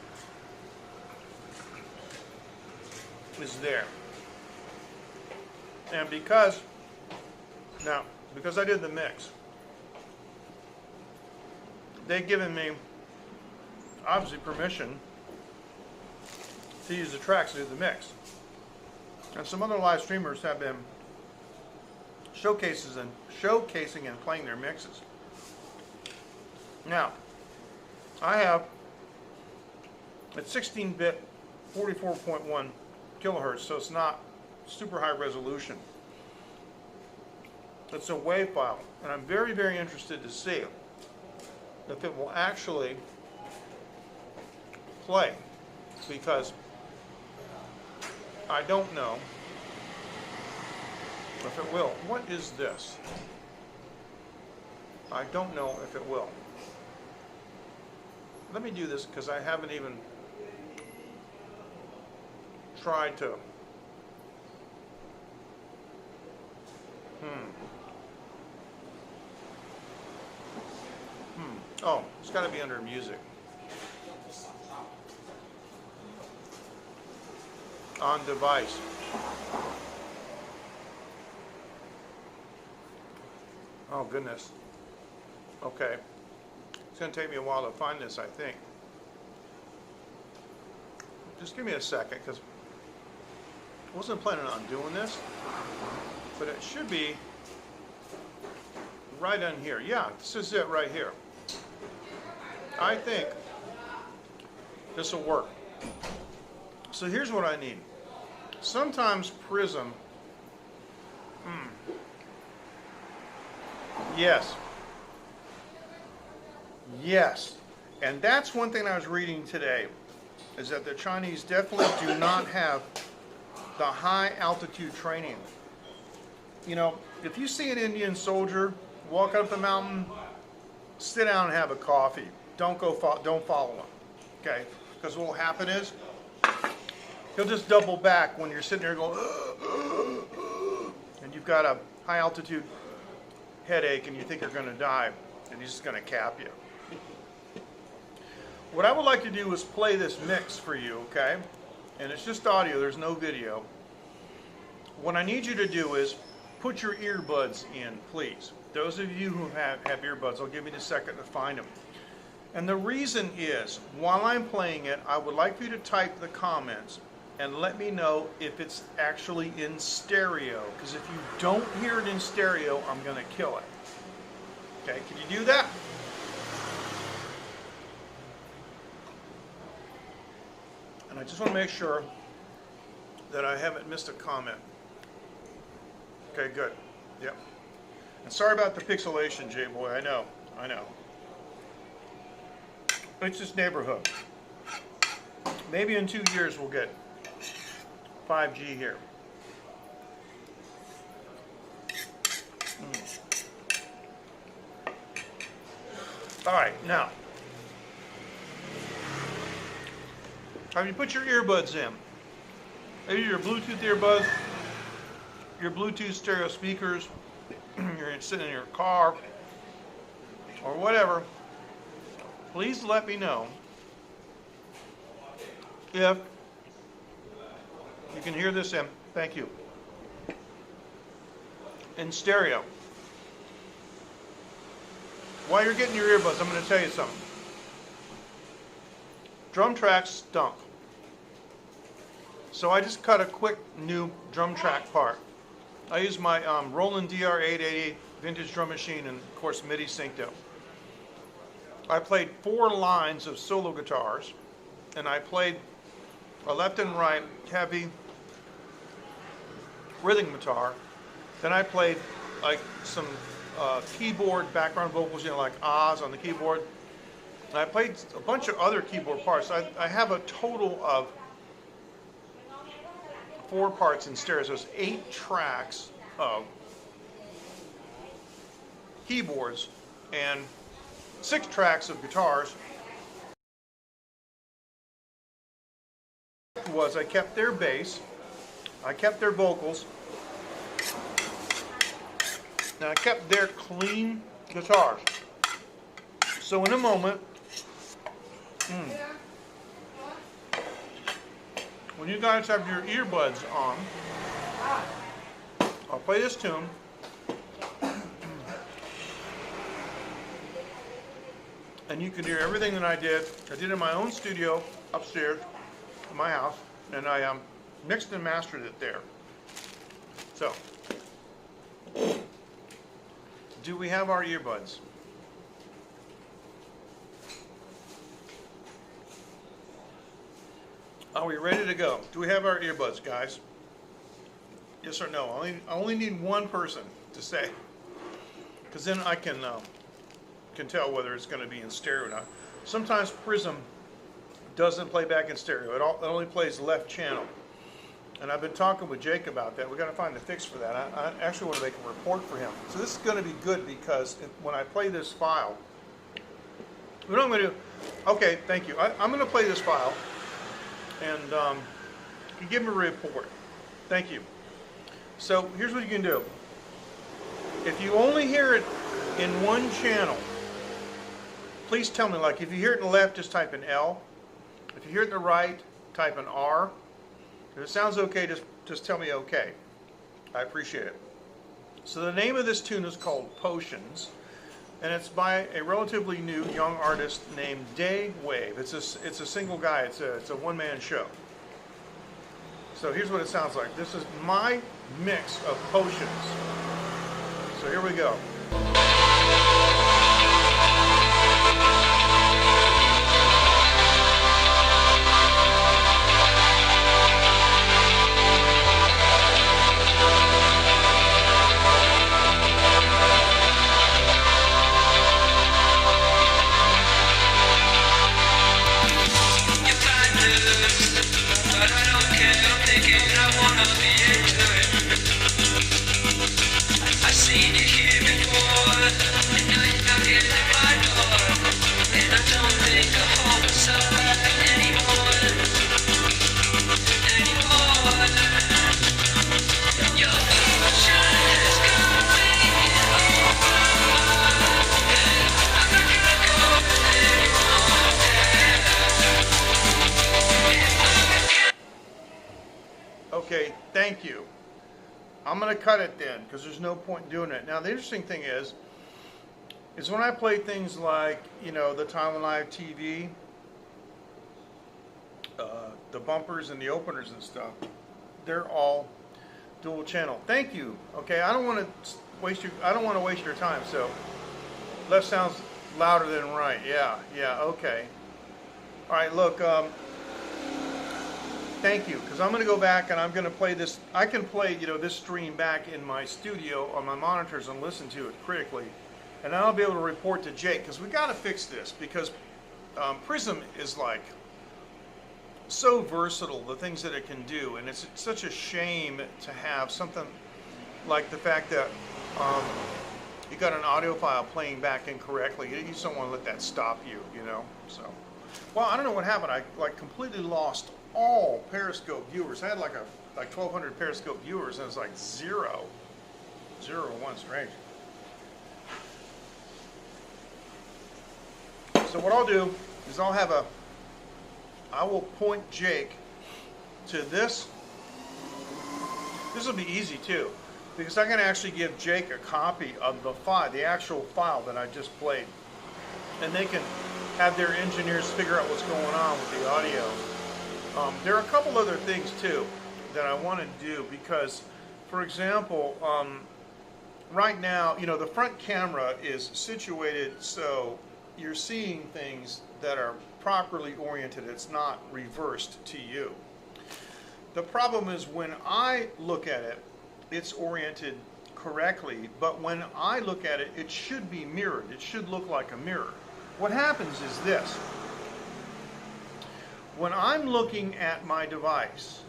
is there. And because I did the mix, they've given me, obviously, permission to use the tracks to do the mix. And some other live streamers have been showcasing and playing their mixes. Now, I have at 16-bit 44.1 kilohertz, so it's not super high resolution. It's a WAV file, and I'm very, very interested to see if it will actually play, because I don't know if it will. What is this? I don't know if it will. Let me do this because I haven't even tried to. Oh, it's got to be under music. On device. Oh, goodness. Okay. It's going to take me a while to find this, I think. Just give me a second, because I wasn't planning on doing this, but it should be right on here. Yeah, this is it right here. I think this will work. So here's what I need. Sometimes Prism, yes, and that's one thing I was reading today. is that the Chinese definitely do not have the high altitude training. You know, if you see an Indian soldier walk up the mountain, sit down and have a coffee. Don't follow him, okay? Because what will happen is he'll just double back when you're sitting there going, and you've got a high altitude headache and you think you're going to die, and he's just going to cap you. What I would like to do is play this mix for you, okay? And it's just audio, there's no video. What I need you to do is put your earbuds in, please. Those of you who have earbuds, I'll give you a second to find them. And the reason is, while I'm playing it, I would like for you to type the comments and let me know if it's actually in stereo. Because if you don't hear it in stereo, I'm going to kill it. Okay, can you do that? And I just want to make sure that I haven't missed a comment. Okay, good. Yep. And sorry about the pixelation, J-Boy. I know. It's just neighborhood. Maybe in 2 years we'll get 5G here. All right, now, have you put your earbuds in? Maybe your Bluetooth earbuds, your Bluetooth stereo speakers, you're sitting in your car, or whatever. Please let me know if you can hear this in, thank you, in stereo. While you're getting your earbuds, I'm going to tell you something. Drum tracks stunk. So I just cut a quick new drum track part. I use my Roland DR880 vintage drum machine and, of course, MIDI synced up. I played 4 lines of solo guitars, and I played a left and right heavy rhythm guitar. Then I played like some keyboard background vocals, you know, like ahs on the keyboard. And I played a bunch of other keyboard parts. I have a total of 4 parts in stereo. So it's 8 tracks of keyboards and 6 tracks of guitars. Was I kept their bass, I kept their vocals, and I kept their clean guitars. So in a moment, when you guys have your earbuds on, I'll play this tune. And you can hear everything that I did. I did in my own studio upstairs in my house, and I mixed and mastered it there. So, do we have our earbuds? Are we ready to go? Do we have our earbuds, guys? Yes or no? I only need one person to say, because then I can tell whether it's going to be in stereo or not. Sometimes Prism doesn't play back in stereo. It only plays left channel. And I've been talking with Jake about that. We've got to find a fix for that. I actually want to make a report for him. So this is going to be good because when I play this file, what I'm going to do, okay, thank you. I'm going to play this file and you give me a report. Thank you. So here's what you can do. If you only hear it in one channel, please tell me, like if you hear it in the left, just type an L. If you hear it in the right, type an R. If it sounds okay, just tell me okay. I appreciate it. So the name of this tune is called Potions, and it's by a relatively new young artist named Day Wave. It's a single guy. It's a one-man show. So here's what it sounds like. This is my mix of Potions. So here we go. If I do Okay, thank you. I'm going to cut it then because there's no point in doing it. Now, the interesting thing is when I play things like, you know, the Taiwan Live TV, the bumpers and the openers and stuff, they're all dual channel. Thank you. Okay, I don't want to waste your time. So, left sounds louder than right. Yeah, okay. All right, look, thank you, because I'm going to go back and I'm going to play this. I can play, you know, this stream back in my studio on my monitors and listen to it critically, and I'll be able to report to Jake, because we got to fix this, because Prism is like so versatile, the things that it can do, and it's such a shame to have something like the fact that you got an audio file playing back incorrectly. You just don't want to let that stop you, you know. So, well, I don't know what happened. I like completely lost all Periscope viewers. I had like 1,200 Periscope viewers, and it's like zero to one. Strange. So what I'll do is I will point Jake to this. This will be easy too, because I'm going to actually give Jake a copy of the file, the actual file that I just played, and they can have their engineers figure out what's going on with the audio. There are a couple other things too that I want to do, because, for example, right now, you know, the front camera is situated so you're seeing things that are properly oriented. It's not reversed to you. The problem is when I look at it, it's oriented correctly, but when I look at it, it should be mirrored. It should look like a mirror. What happens is this. When I'm looking at my device,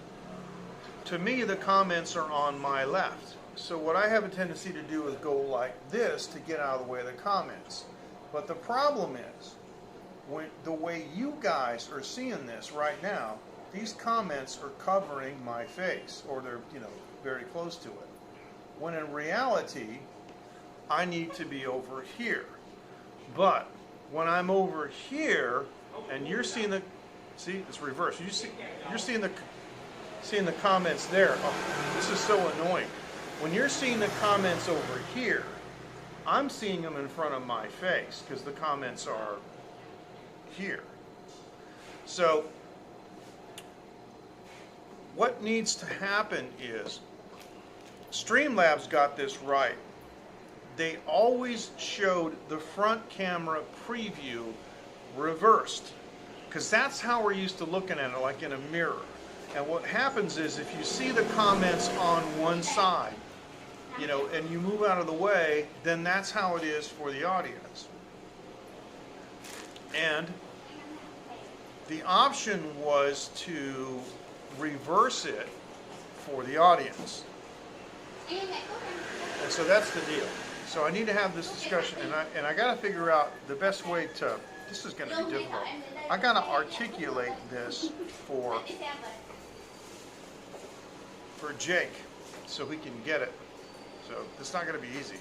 to me the comments are on my left. So what I have a tendency to do is go like this to get out of the way of the comments. But the problem is, the way you guys are seeing this right now, these comments are covering my face, or they're, you know, very close to it. When in reality, I need to be over here. But when I'm over here, and you're seeing the, see, it's reversed. You're seeing the comments there. Oh, this is so annoying. When you're seeing the comments over here, I'm seeing them in front of my face because the comments are here. So what needs to happen is, Streamlabs got this right. They always showed the front camera preview reversed, because that's how we're used to looking at it, like in a mirror. And what happens is, if you see the comments on one side, you know, and you move out of the way, then that's how it is for the audience. And the option was to reverse it for the audience. And so that's the deal. So I need to have this discussion, and I got to figure out the best way to, this is going to be difficult. I got to articulate this for Jake so he can get it. So it's not going to be easy.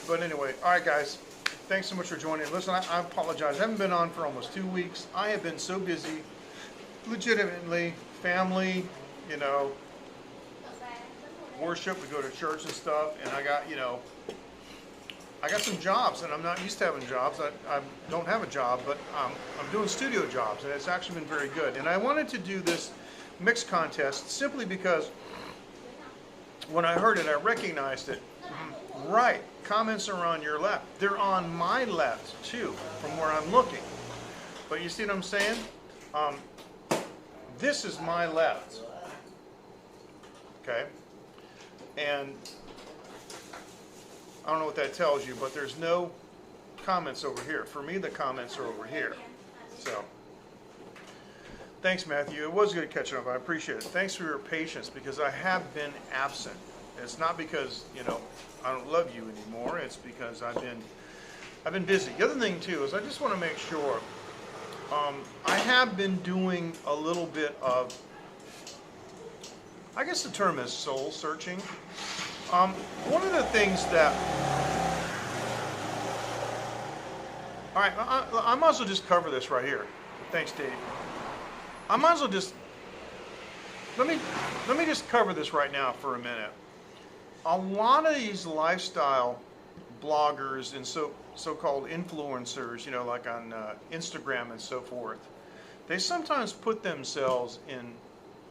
But anyway, all right, guys. Thanks so much for joining. Listen, I apologize. I haven't been on for almost 2 weeks. I have been so busy, legitimately, family, you know, worship. We go to church and stuff, and I got, you know, I got some jobs, and I'm not used to having jobs. I don't have a job, but I'm doing studio jobs, and it's actually been very good. And I wanted to do this mix contest simply because when I heard it, I recognized it. Right, comments are on your left. They're on my left too, from where I'm looking. But you see what I'm saying? This is my left. Okay? And I don't know what that tells you, but there's no comments over here. For me, the comments are over here. So, thanks, Matthew. It was good catching up. I appreciate it. Thanks for your patience, because I have been absent. It's not because, you know, I don't love you anymore. It's because I've been busy. The other thing too is I just want to make sure I have been doing a little bit of, I guess the term is soul searching. One of the things that, all right, I might as well just cover this right here. Thanks, Dave. I might as well just, let me just cover this right now for a minute. A lot of these lifestyle bloggers and so-called influencers, you know, like on Instagram and so forth, they sometimes put themselves in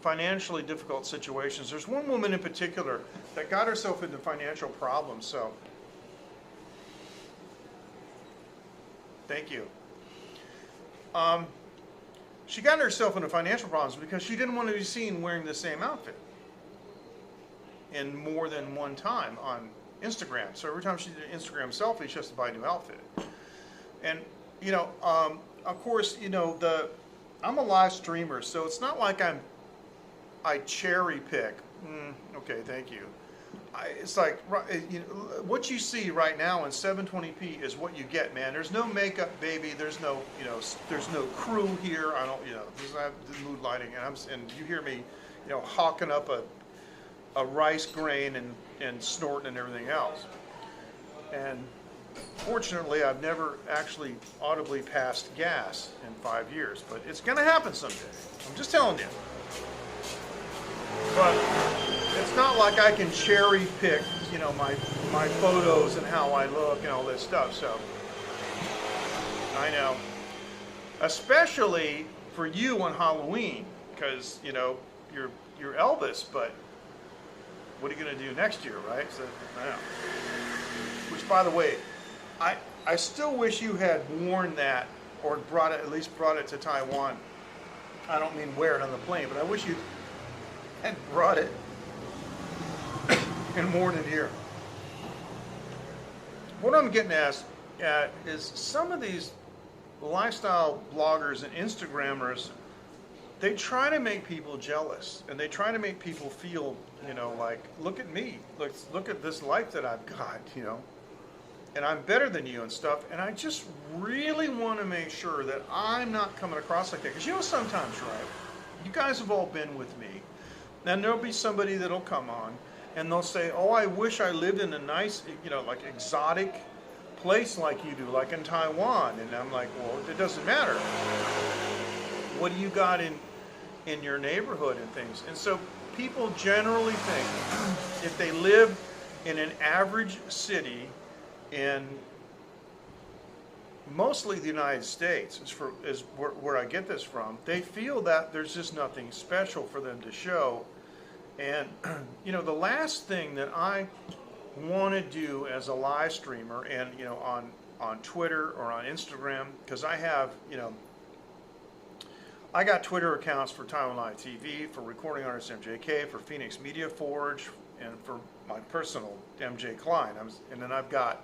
financially difficult situations. There's one woman in particular that got herself into financial problems. So, thank you. She got herself into financial problems because she didn't want to be seen wearing the same outfit in more than one time on Instagram. So every time she did an Instagram selfie, she has to buy a new outfit. And, you know, of course, you know, I'm a live streamer, so it's not like I cherry pick. Okay, thank you. It's like, you know, what you see right now in 720p is what you get, man. There's no makeup, baby. There's no, you know, there's no crew here. I don't, you know, I have the mood lighting, and you hear me, you know, hawking up a rice grain and snorting and everything else. And fortunately, I've never actually audibly passed gas in 5 years, but it's going to happen someday. I'm just telling you. But it's not like I can cherry pick, you know, my photos and how I look and all this stuff. So I know, especially for you on Halloween, because you know you're Elvis, but what are you going to do next year, right? So I know. Which, by the way, I still wish you had worn that or at least brought it to Taiwan. I don't mean wear it on the plane, but I wish you had brought it and worn it here. What I'm getting at is some of these lifestyle bloggers and Instagrammers, they try to make people jealous, and they try to make people feel, you know, like, look at me, look at this life that I've got, you know, and I'm better than you and stuff. And I just really want to make sure that I'm not coming across like that, because you know, sometimes, right, you guys have all been with me, and there'll be somebody that'll come on and they'll say, oh, I wish I lived in a nice, you know, like exotic place like you do, like in Taiwan. And I'm like, well, it doesn't matter. What do you got in your neighborhood and things? And so people generally think if they live in an average city in mostly the United States, is where I get this from, they feel that there's just nothing special for them to show. And, you know, the last thing that I want to do as a live streamer and, you know, on Twitter or on Instagram, because I have, you know, I got Twitter accounts for Taiwan Live TV, for Recording Artist MJK, for Phoenix Media Forge, and for my personal MJ Klein. And then I've got,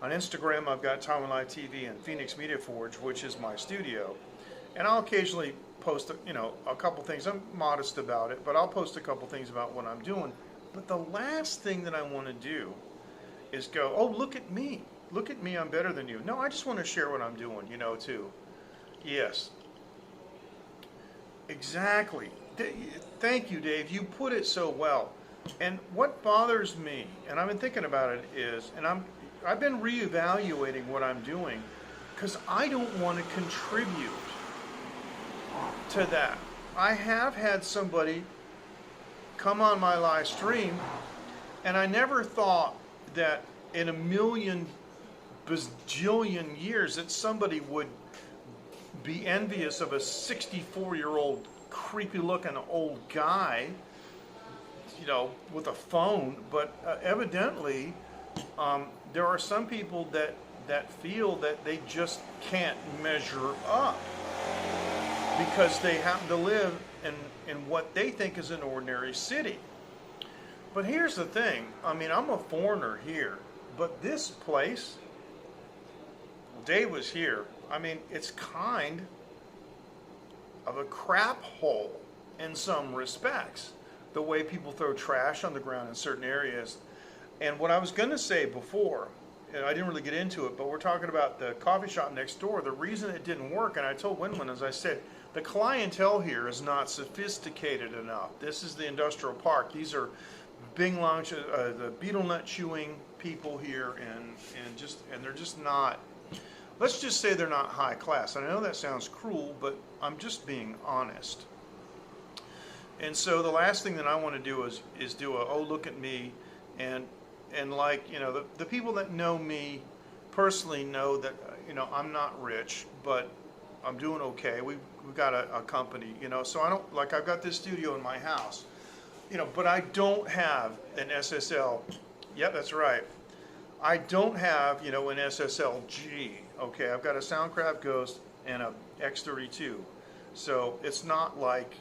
on Instagram, I've got Taiwan Live TV and Phoenix Media Forge, which is my studio. And I'll occasionally post, you know, a couple things. I'm modest about it, but I'll post a couple things about what I'm doing. But the last thing that I want to do is go, oh, look at me. Look at me, I'm better than you. No, I just want to share what I'm doing, you know, too. Yes. Exactly. Thank you, Dave. You put it so well. And what bothers me, and I've been thinking about it, is, and I've been reevaluating what I'm doing, because I don't want to contribute to that. I have had somebody come on my live stream, and I never thought that in a million bajillion years that somebody would be envious of a 64-year-old creepy looking old guy, you know, with a phone. But evidently there are some people that feel that they just can't measure up because they happen to live in what they think is an ordinary city. But here's the thing, I mean, I'm a foreigner here, but this place, Dave was here, I mean, it's kind of a crap hole in some respects. the way people throw trash on the ground in certain areas. And what I was going to say before, and I didn't really get into it, but we're talking about the coffee shop next door. The reason it didn't work, and I told Wenwen, as I said, the clientele here is not sophisticated enough. This is the industrial park. These are Bing Lounge, the beetle nut chewing people here, and they're just not. Let's just say they're not high class. And I know that sounds cruel, but I'm just being honest. And so the last thing that I want to do is do a, oh, look at me, and like, you know, the people that know me personally know that, you know, I'm not rich, but I'm doing okay. We've got a company, you know, so I don't, like, I've got this studio in my house, you know, but I don't have an SSL. Yep, that's right. I don't have, you know, an SSL-G. Okay, I've got a Soundcraft Ghost and a X32. So it's not like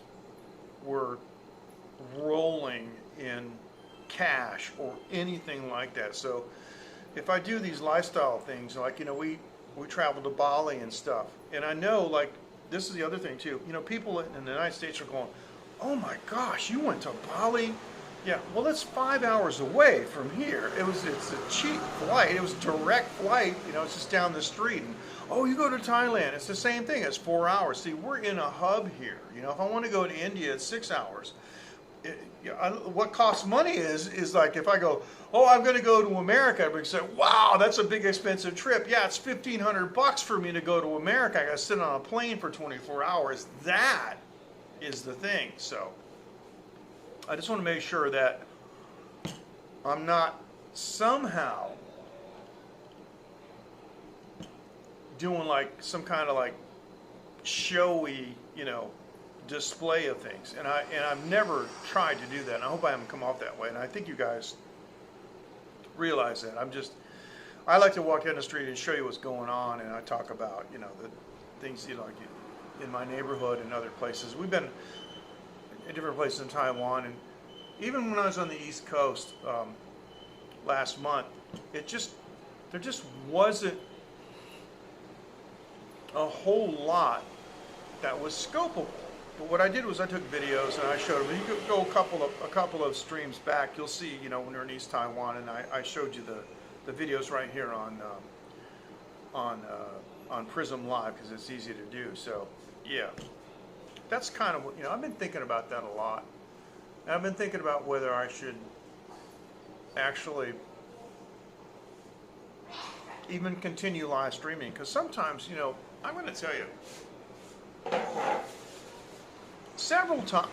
we're rolling in cash or anything like that. So if I do these lifestyle things, like, you know, we travel to Bali and stuff, and I know, like, this is the other thing too, you know, people in the United States are going, oh my gosh, you went to Bali? Yeah, well, it's 5 hours away from here. It's a cheap flight. It was a direct flight, you know, it's just down the street. And, oh, you go to Thailand, it's the same thing, it's 4 hours. See, we're in a hub here. You know, if I want to go to India, it's 6 hours. What costs money is like, if I go, oh, I'm going to go to America, everybody say, wow, that's a big expensive trip. Yeah, it's $1,500 for me to go to America. I got to sit on a plane for 24 hours. That is the thing. So I just want to make sure that I'm not somehow doing like some kind of like showy, you know, display of things, and I've never tried to do that, and I hope I haven't come off that way, and I think you guys realize that. I like to walk down the street and show you what's going on, and I talk about, you know, the things, you know, like in my neighborhood and other places. We've been in different places in Taiwan, and even when I was on the East Coast last month, there just wasn't a whole lot that was scopable. But what I did was I took videos and I showed them. You could go a couple of streams back. You'll see, you know, when you're in East Taiwan, and I showed you the videos right here on Prism Live, because it's easy to do. So yeah, that's kind of what, you know, I've been thinking about that a lot. And I've been thinking about whether I should actually even continue live streaming, because sometimes, you know, I'm going to tell you, several times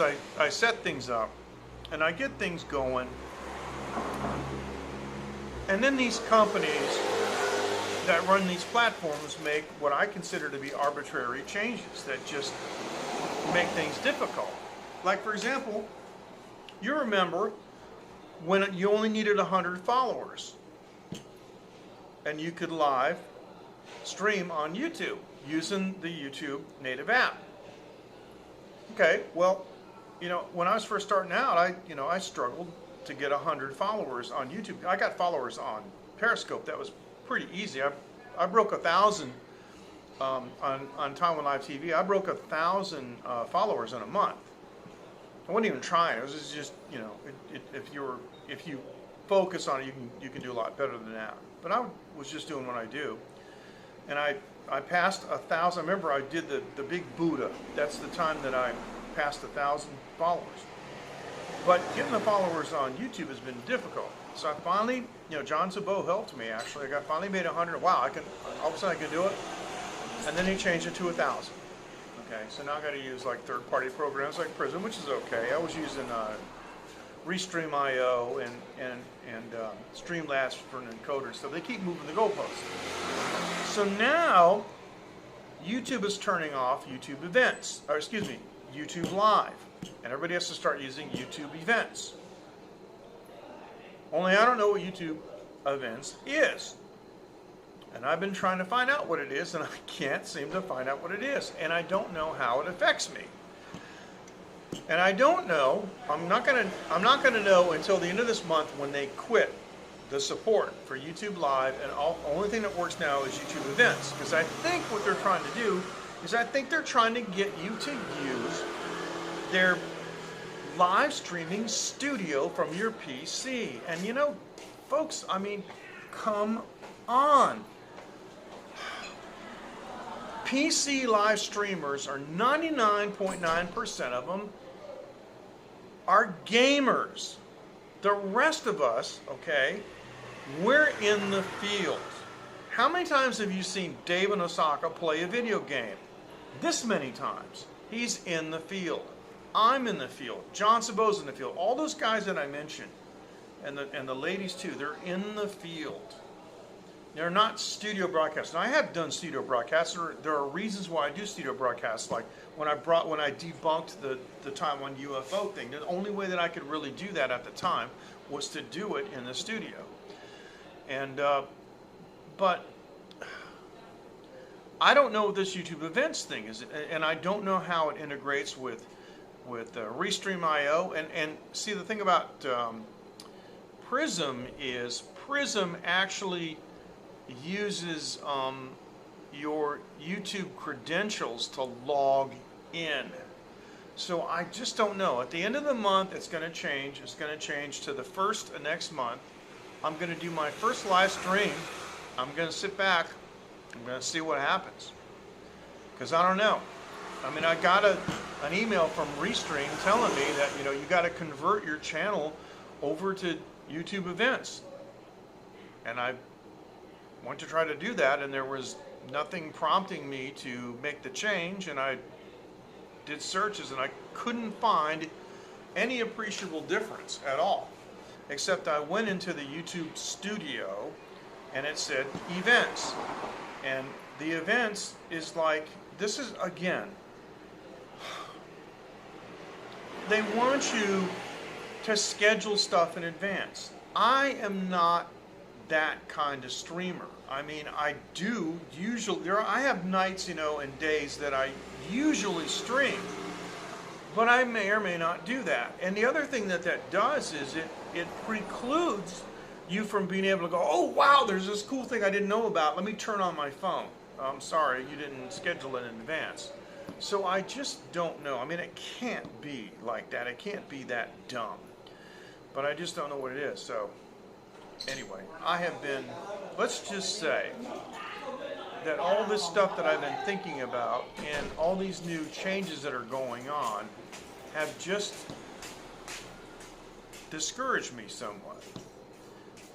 I set things up and I get things going, and then these companies that run these platforms make what I consider to be arbitrary changes that just make things difficult. Like, for example, you remember when you only needed 100 followers and you could live stream on YouTube using the YouTube native app. Okay, well, you know, when I was first starting out, I struggled to get 100 followers on YouTube. I got followers on Periscope. That was pretty easy. I broke 1,000 on Taiwan Live TV. I broke 1,000 followers in a month. I wasn't even trying. It was just, you know, if you focus on it, you can do a lot better than that. But I was just doing what I do. And I passed 1,000. I remember I did the big Buddha. That's the time that I passed 1,000 followers. But getting the followers on YouTube has been difficult. So I finally, you know, John Sabot helped me actually. I finally made 100. Wow, all of a sudden I can do it. And then he changed it to 1,000. Okay, so now I got to use like third-party programs like Prism, which is okay. I was using Restream.io and Streamlabs for an encoder, so they keep moving the goalposts. So now YouTube is turning off YouTube events, or excuse me, YouTube Live, and everybody has to start using YouTube events. Only I don't know what YouTube events is. And I've been trying to find out what it is, and I can't seem to find out what it is. And I don't know how it affects me. And I don't know, I'm not gonna know until the end of this month when they quit the support for YouTube Live, and the only thing that works now is YouTube events. Because I think what they're trying to do is I think they're trying to get you to use their live streaming studio from your PC. And you know, folks, I mean, come on. PC live streamers are 99.9% of them are gamers. The rest of us, okay, we're in the field. How many times have you seen David Osaka play a video game? This many times. He's in the field. I'm in the field. John Sabo's in the field. All those guys that I mentioned, and the ladies too, they're in the field. They're not studio broadcasts. Now, I have done studio broadcasts. There are reasons why I do studio broadcasts. Like when I debunked the Taiwan UFO thing, the only way that I could really do that at the time was to do it in the studio. And but I don't know what this YouTube events thing is, and I don't know how it integrates with Restream.io. And see, the thing about Prism is Prism actually uses your YouTube credentials to log in. So I just don't know. At the end of the month, it's going to change. It's going to change to the first of next month. I'm going to do my first live stream. I'm going to sit back. I'm going to see what happens. Because I don't know. I mean, I got an email from Restream telling me that, you know, you got to convert your channel over to YouTube events. And I went to try to do that, and there was nothing prompting me to make the change, and I did searches, and I couldn't find any appreciable difference at all, except I went into the YouTube studio, and it said events, and the events is like, this is, again, they want you to schedule stuff in advance. I am not that kind of streamer. I mean, I do usually, I have nights, you know, and days that I usually stream, but I may or may not do that. And the other thing that does is it precludes you from being able to go, oh wow, there's this cool thing I didn't know about, let me turn on my phone. I'm sorry, you didn't schedule it in advance. So I just don't know. I mean, it can't be like that. It can't be that dumb. But I just don't know what it is. So anyway, I have been, let's just say that all this stuff that I've been thinking about and all these new changes that are going on have just discouraged me somewhat.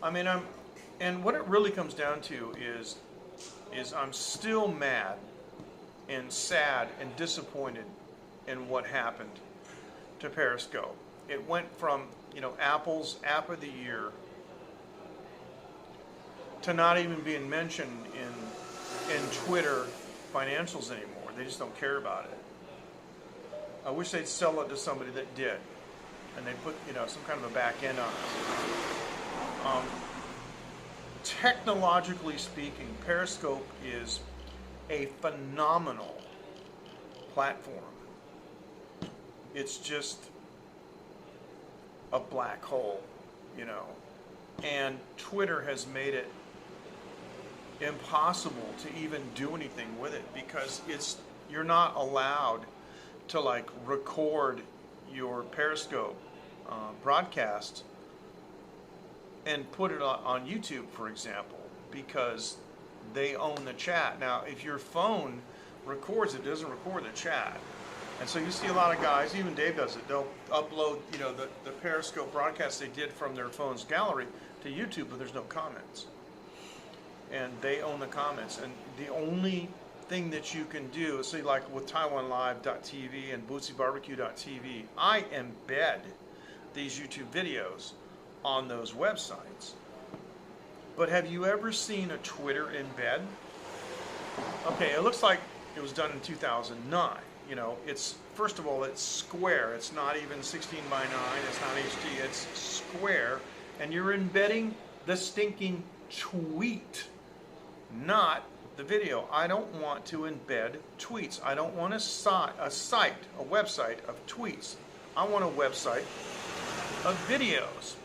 I mean, and what it really comes down to is I'm still mad and sad and disappointed in what happened to Periscope. It went from, you know, Apple's App of the Year to not even being mentioned in Twitter financials anymore. They just don't care about it. I wish they'd sell it to somebody that did, and they put, you know, some kind of a back end on it. Technologically speaking, Periscope is a phenomenal platform. It's just a black hole, you know. And Twitter has made it impossible to even do anything with it because you're not allowed to like record your Periscope broadcast and put it on YouTube, for example, because they own the chat. Now, if your phone records, it doesn't record the chat. And so you see a lot of guys, even Dave does it, they'll upload, you know, the Periscope broadcast they did from their phone's gallery to YouTube, but there's no comments. And they own the comments. And the only thing that you can do, say like with TaiwanLive.tv and BootsyBarbecue.tv, I embed these YouTube videos on those websites. But have you ever seen a Twitter embed? Okay, it looks like it was done in 2009. You know, it's, first of all, it's square. It's not even 16 by 9. It's not HD. It's square. And you're embedding the stinking tweet, not the video. I don't want to embed tweets. I don't want a website of tweets. I want a website of videos.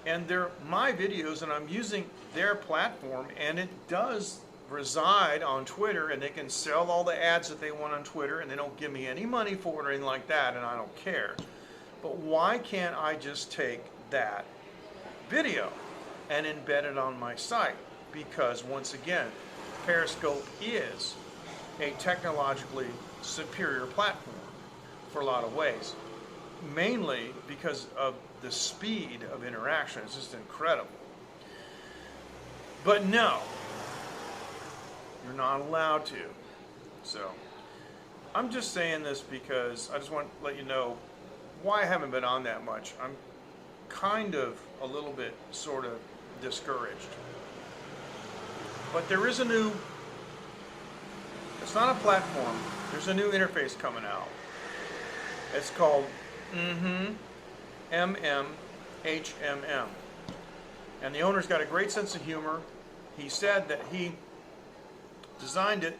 And they're my videos, and I'm using their platform, and it does reside on Twitter, and they can sell all the ads that they want on Twitter, and they don't give me any money for it or anything like that, and I don't care. But why can't I just take that video and embed it on my site? Because once again, Periscope is a technologically superior platform for a lot of ways, mainly because of the speed of interaction. It's just incredible. But no, you're not allowed to. So I'm just saying this because I just want to let you know why I haven't been on that much. I'm kind of a little bit sort of discouraged. But there is a new, it's not a platform, there's a new interface coming out. It's called MMHMM. And the owner's got a great sense of humor. He said that he designed it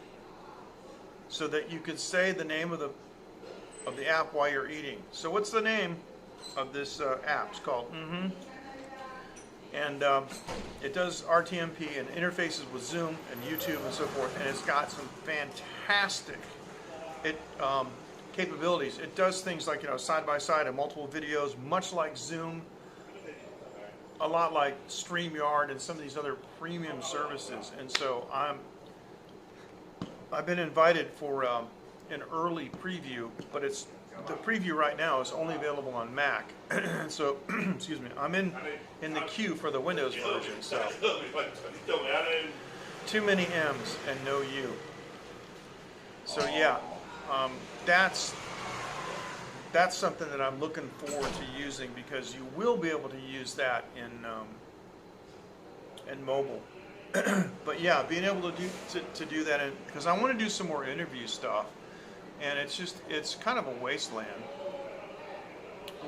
so that you could say the name of the app while you're eating. So what's the name of this app? It's called And it does RTMP and interfaces with Zoom and YouTube and so forth, and it's got some fantastic capabilities. It does things like, side by side and multiple videos, much like Zoom, a lot like StreamYard and some of these other premium services. And so I've been invited for an early preview, but the preview right now is only available on Mac. So, excuse me, I'm in the queue for the Windows version. So, too many M's and no U. So yeah, that's something that I'm looking forward to using, because you will be able to use that in mobile. But yeah, being able to do that, because I want to do some more interview stuff, and it's kind of a wasteland.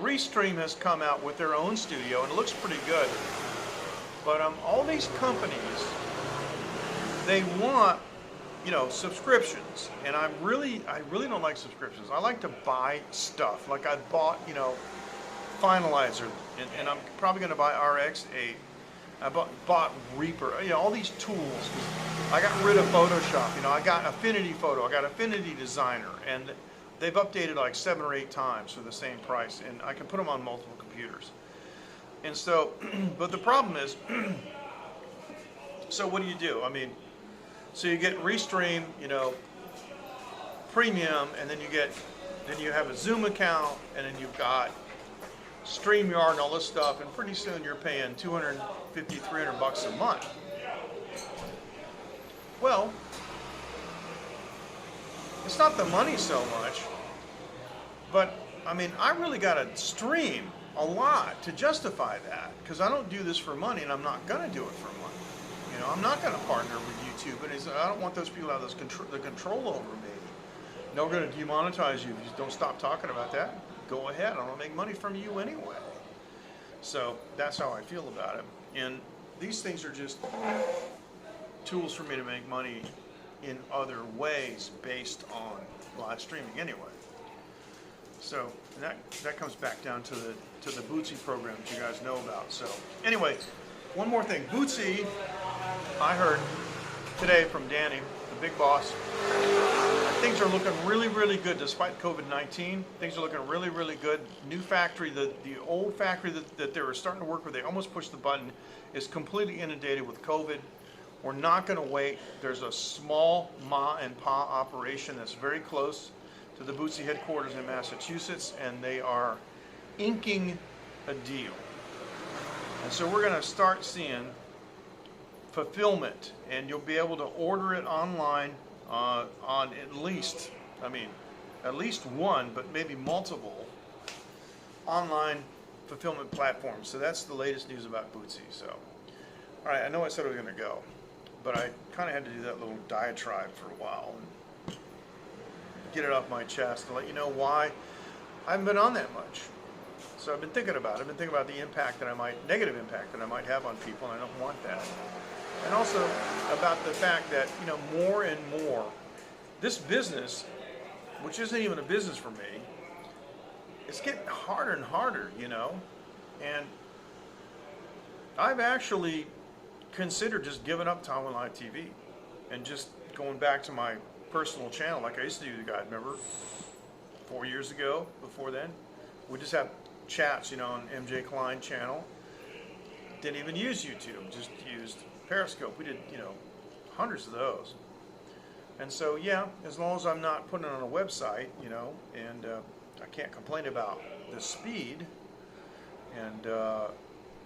Restream has come out with their own studio, and it looks pretty good. But all these companies, they want subscriptions, and I really don't like subscriptions. I like to buy stuff. Like I bought Finalizer, and I'm probably going to buy RX8. I bought Reaper, all these tools. I got rid of Photoshop, I got Affinity Photo, I got Affinity Designer, and they've updated like 7 or 8 times for the same price, and I can put them on multiple computers. And so, but the problem is, so what do? So you get Restream, Premium, and then you have a Zoom account, and then you've got StreamYard and all this stuff, and pretty soon you're paying $250, $300 a month. Well, it's not the money so much, but I really got to stream a lot to justify that, because I don't do this for money, and I'm not going to do it for money. I'm not going to partner with YouTube, and I don't want those people to have the control over me. They're going to demonetize you if you don't stop talking about that. Go ahead, I don't make money from you anyway. So that's how I feel about it. And these things are just tools for me to make money in other ways based on live streaming anyway. So that comes back down to the Bootsy program that you guys know about. So anyway, one more thing. Bootsy, I heard today from Danny, the big boss, things are looking really, really good despite COVID-19. Things are looking really, really good. New factory, the old factory that they were starting to work with, they almost pushed the button, is completely inundated with COVID. We're not going to wait. There's a small ma and pa operation that's very close to the Bootsy headquarters in Massachusetts, and they are inking a deal. And so we're going to start seeing fulfillment, and you'll be able to order it online on at least one, but maybe multiple online fulfillment platforms. So that's the latest news about Bootsy. So, all right, I know I said I was going to go, but I kind of had to do that little diatribe for a while and get it off my chest and let you know why I haven't been on that much. So I've been thinking about it. I've been thinking about the negative impact that I might have on people, and I don't want that. And also about the fact that, more and more, this business, which isn't even a business for me, it's getting harder and harder, And I've actually considered just giving up Taiwan Live TV. and just going back to my personal channel like I used to do, guys. Remember 4 years ago? Before then, we just have chats, you know, on MJ Klein channel. Didn't even use YouTube, just used Periscope. We did, you know, hundreds of those. And so, yeah, as long as I'm not putting it on a website, you know, and I can't complain about the speed, and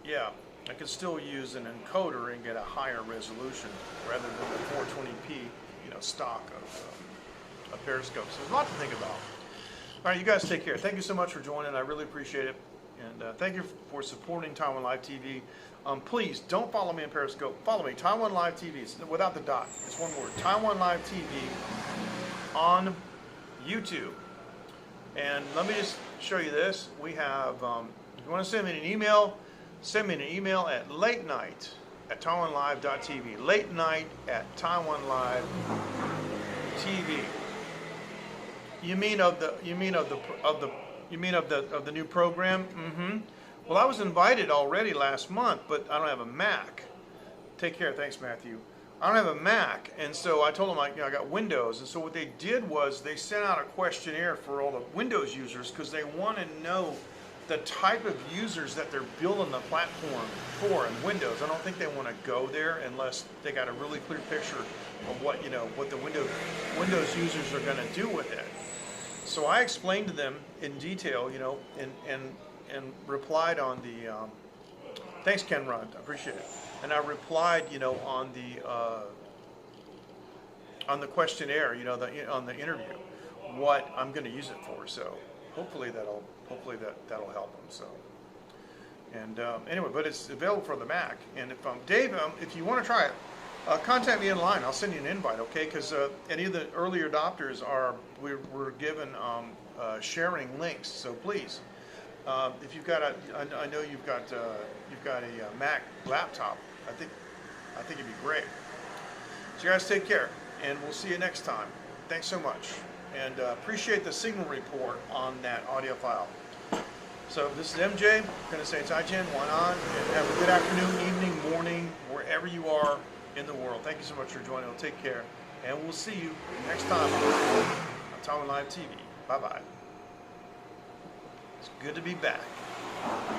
yeah, I can still use an encoder and get a higher resolution rather than the 420p, you know, stock of Periscope. So there's a lot to think about. All right, you guys take care. Thank you so much for joining. I really appreciate it. And thank you for supporting Taiwan Live TV. Please don't follow me on Periscope. Follow me, Taiwan Live TV, without the dot. It's one word, Taiwan Live TV on YouTube. And let me just show you this. We have, if you want to send me an email, send me an email at latenight@taiwanlive.tv. Late night at Taiwan Live TV. You mean of the new program? Mm-hmm. Well, I was invited already last month, but I don't have a Mac. Take care. Thanks, Matthew. I don't have a Mac, and so I told them I got Windows. And so what they did was they sent out a questionnaire for all the Windows users because they want to know the type of users that they're building the platform for in Windows. I don't think they want to go there unless they got a really clear picture of what, you know, what the Windows users are going to do with it. So I explained to them in detail, you know, and replied on the, thanks Ken Runt, I appreciate it. And I replied, you know, on the questionnaire, you know, on the interview, what I'm going to use it for. So hopefully that'll help them. So, and anyway, but it's available for the Mac. And if Dave, if you want to try it, contact me online. I'll send you an invite, okay? Because any of the early adopters we're given sharing links. So please, if you've got I know you've got a Mac laptop. I think it'd be great. So you guys take care, and we'll see you next time. Thanks so much, and appreciate the signal report on that audio file. So this is MJ. I'm going to say Zaijian, Wanan, and have a good afternoon, evening, morning, wherever you are in the world. Thank you so much for joining. We'll take care, and we'll see you next time on Taiwan Live TV. Bye-bye. It's good to be back.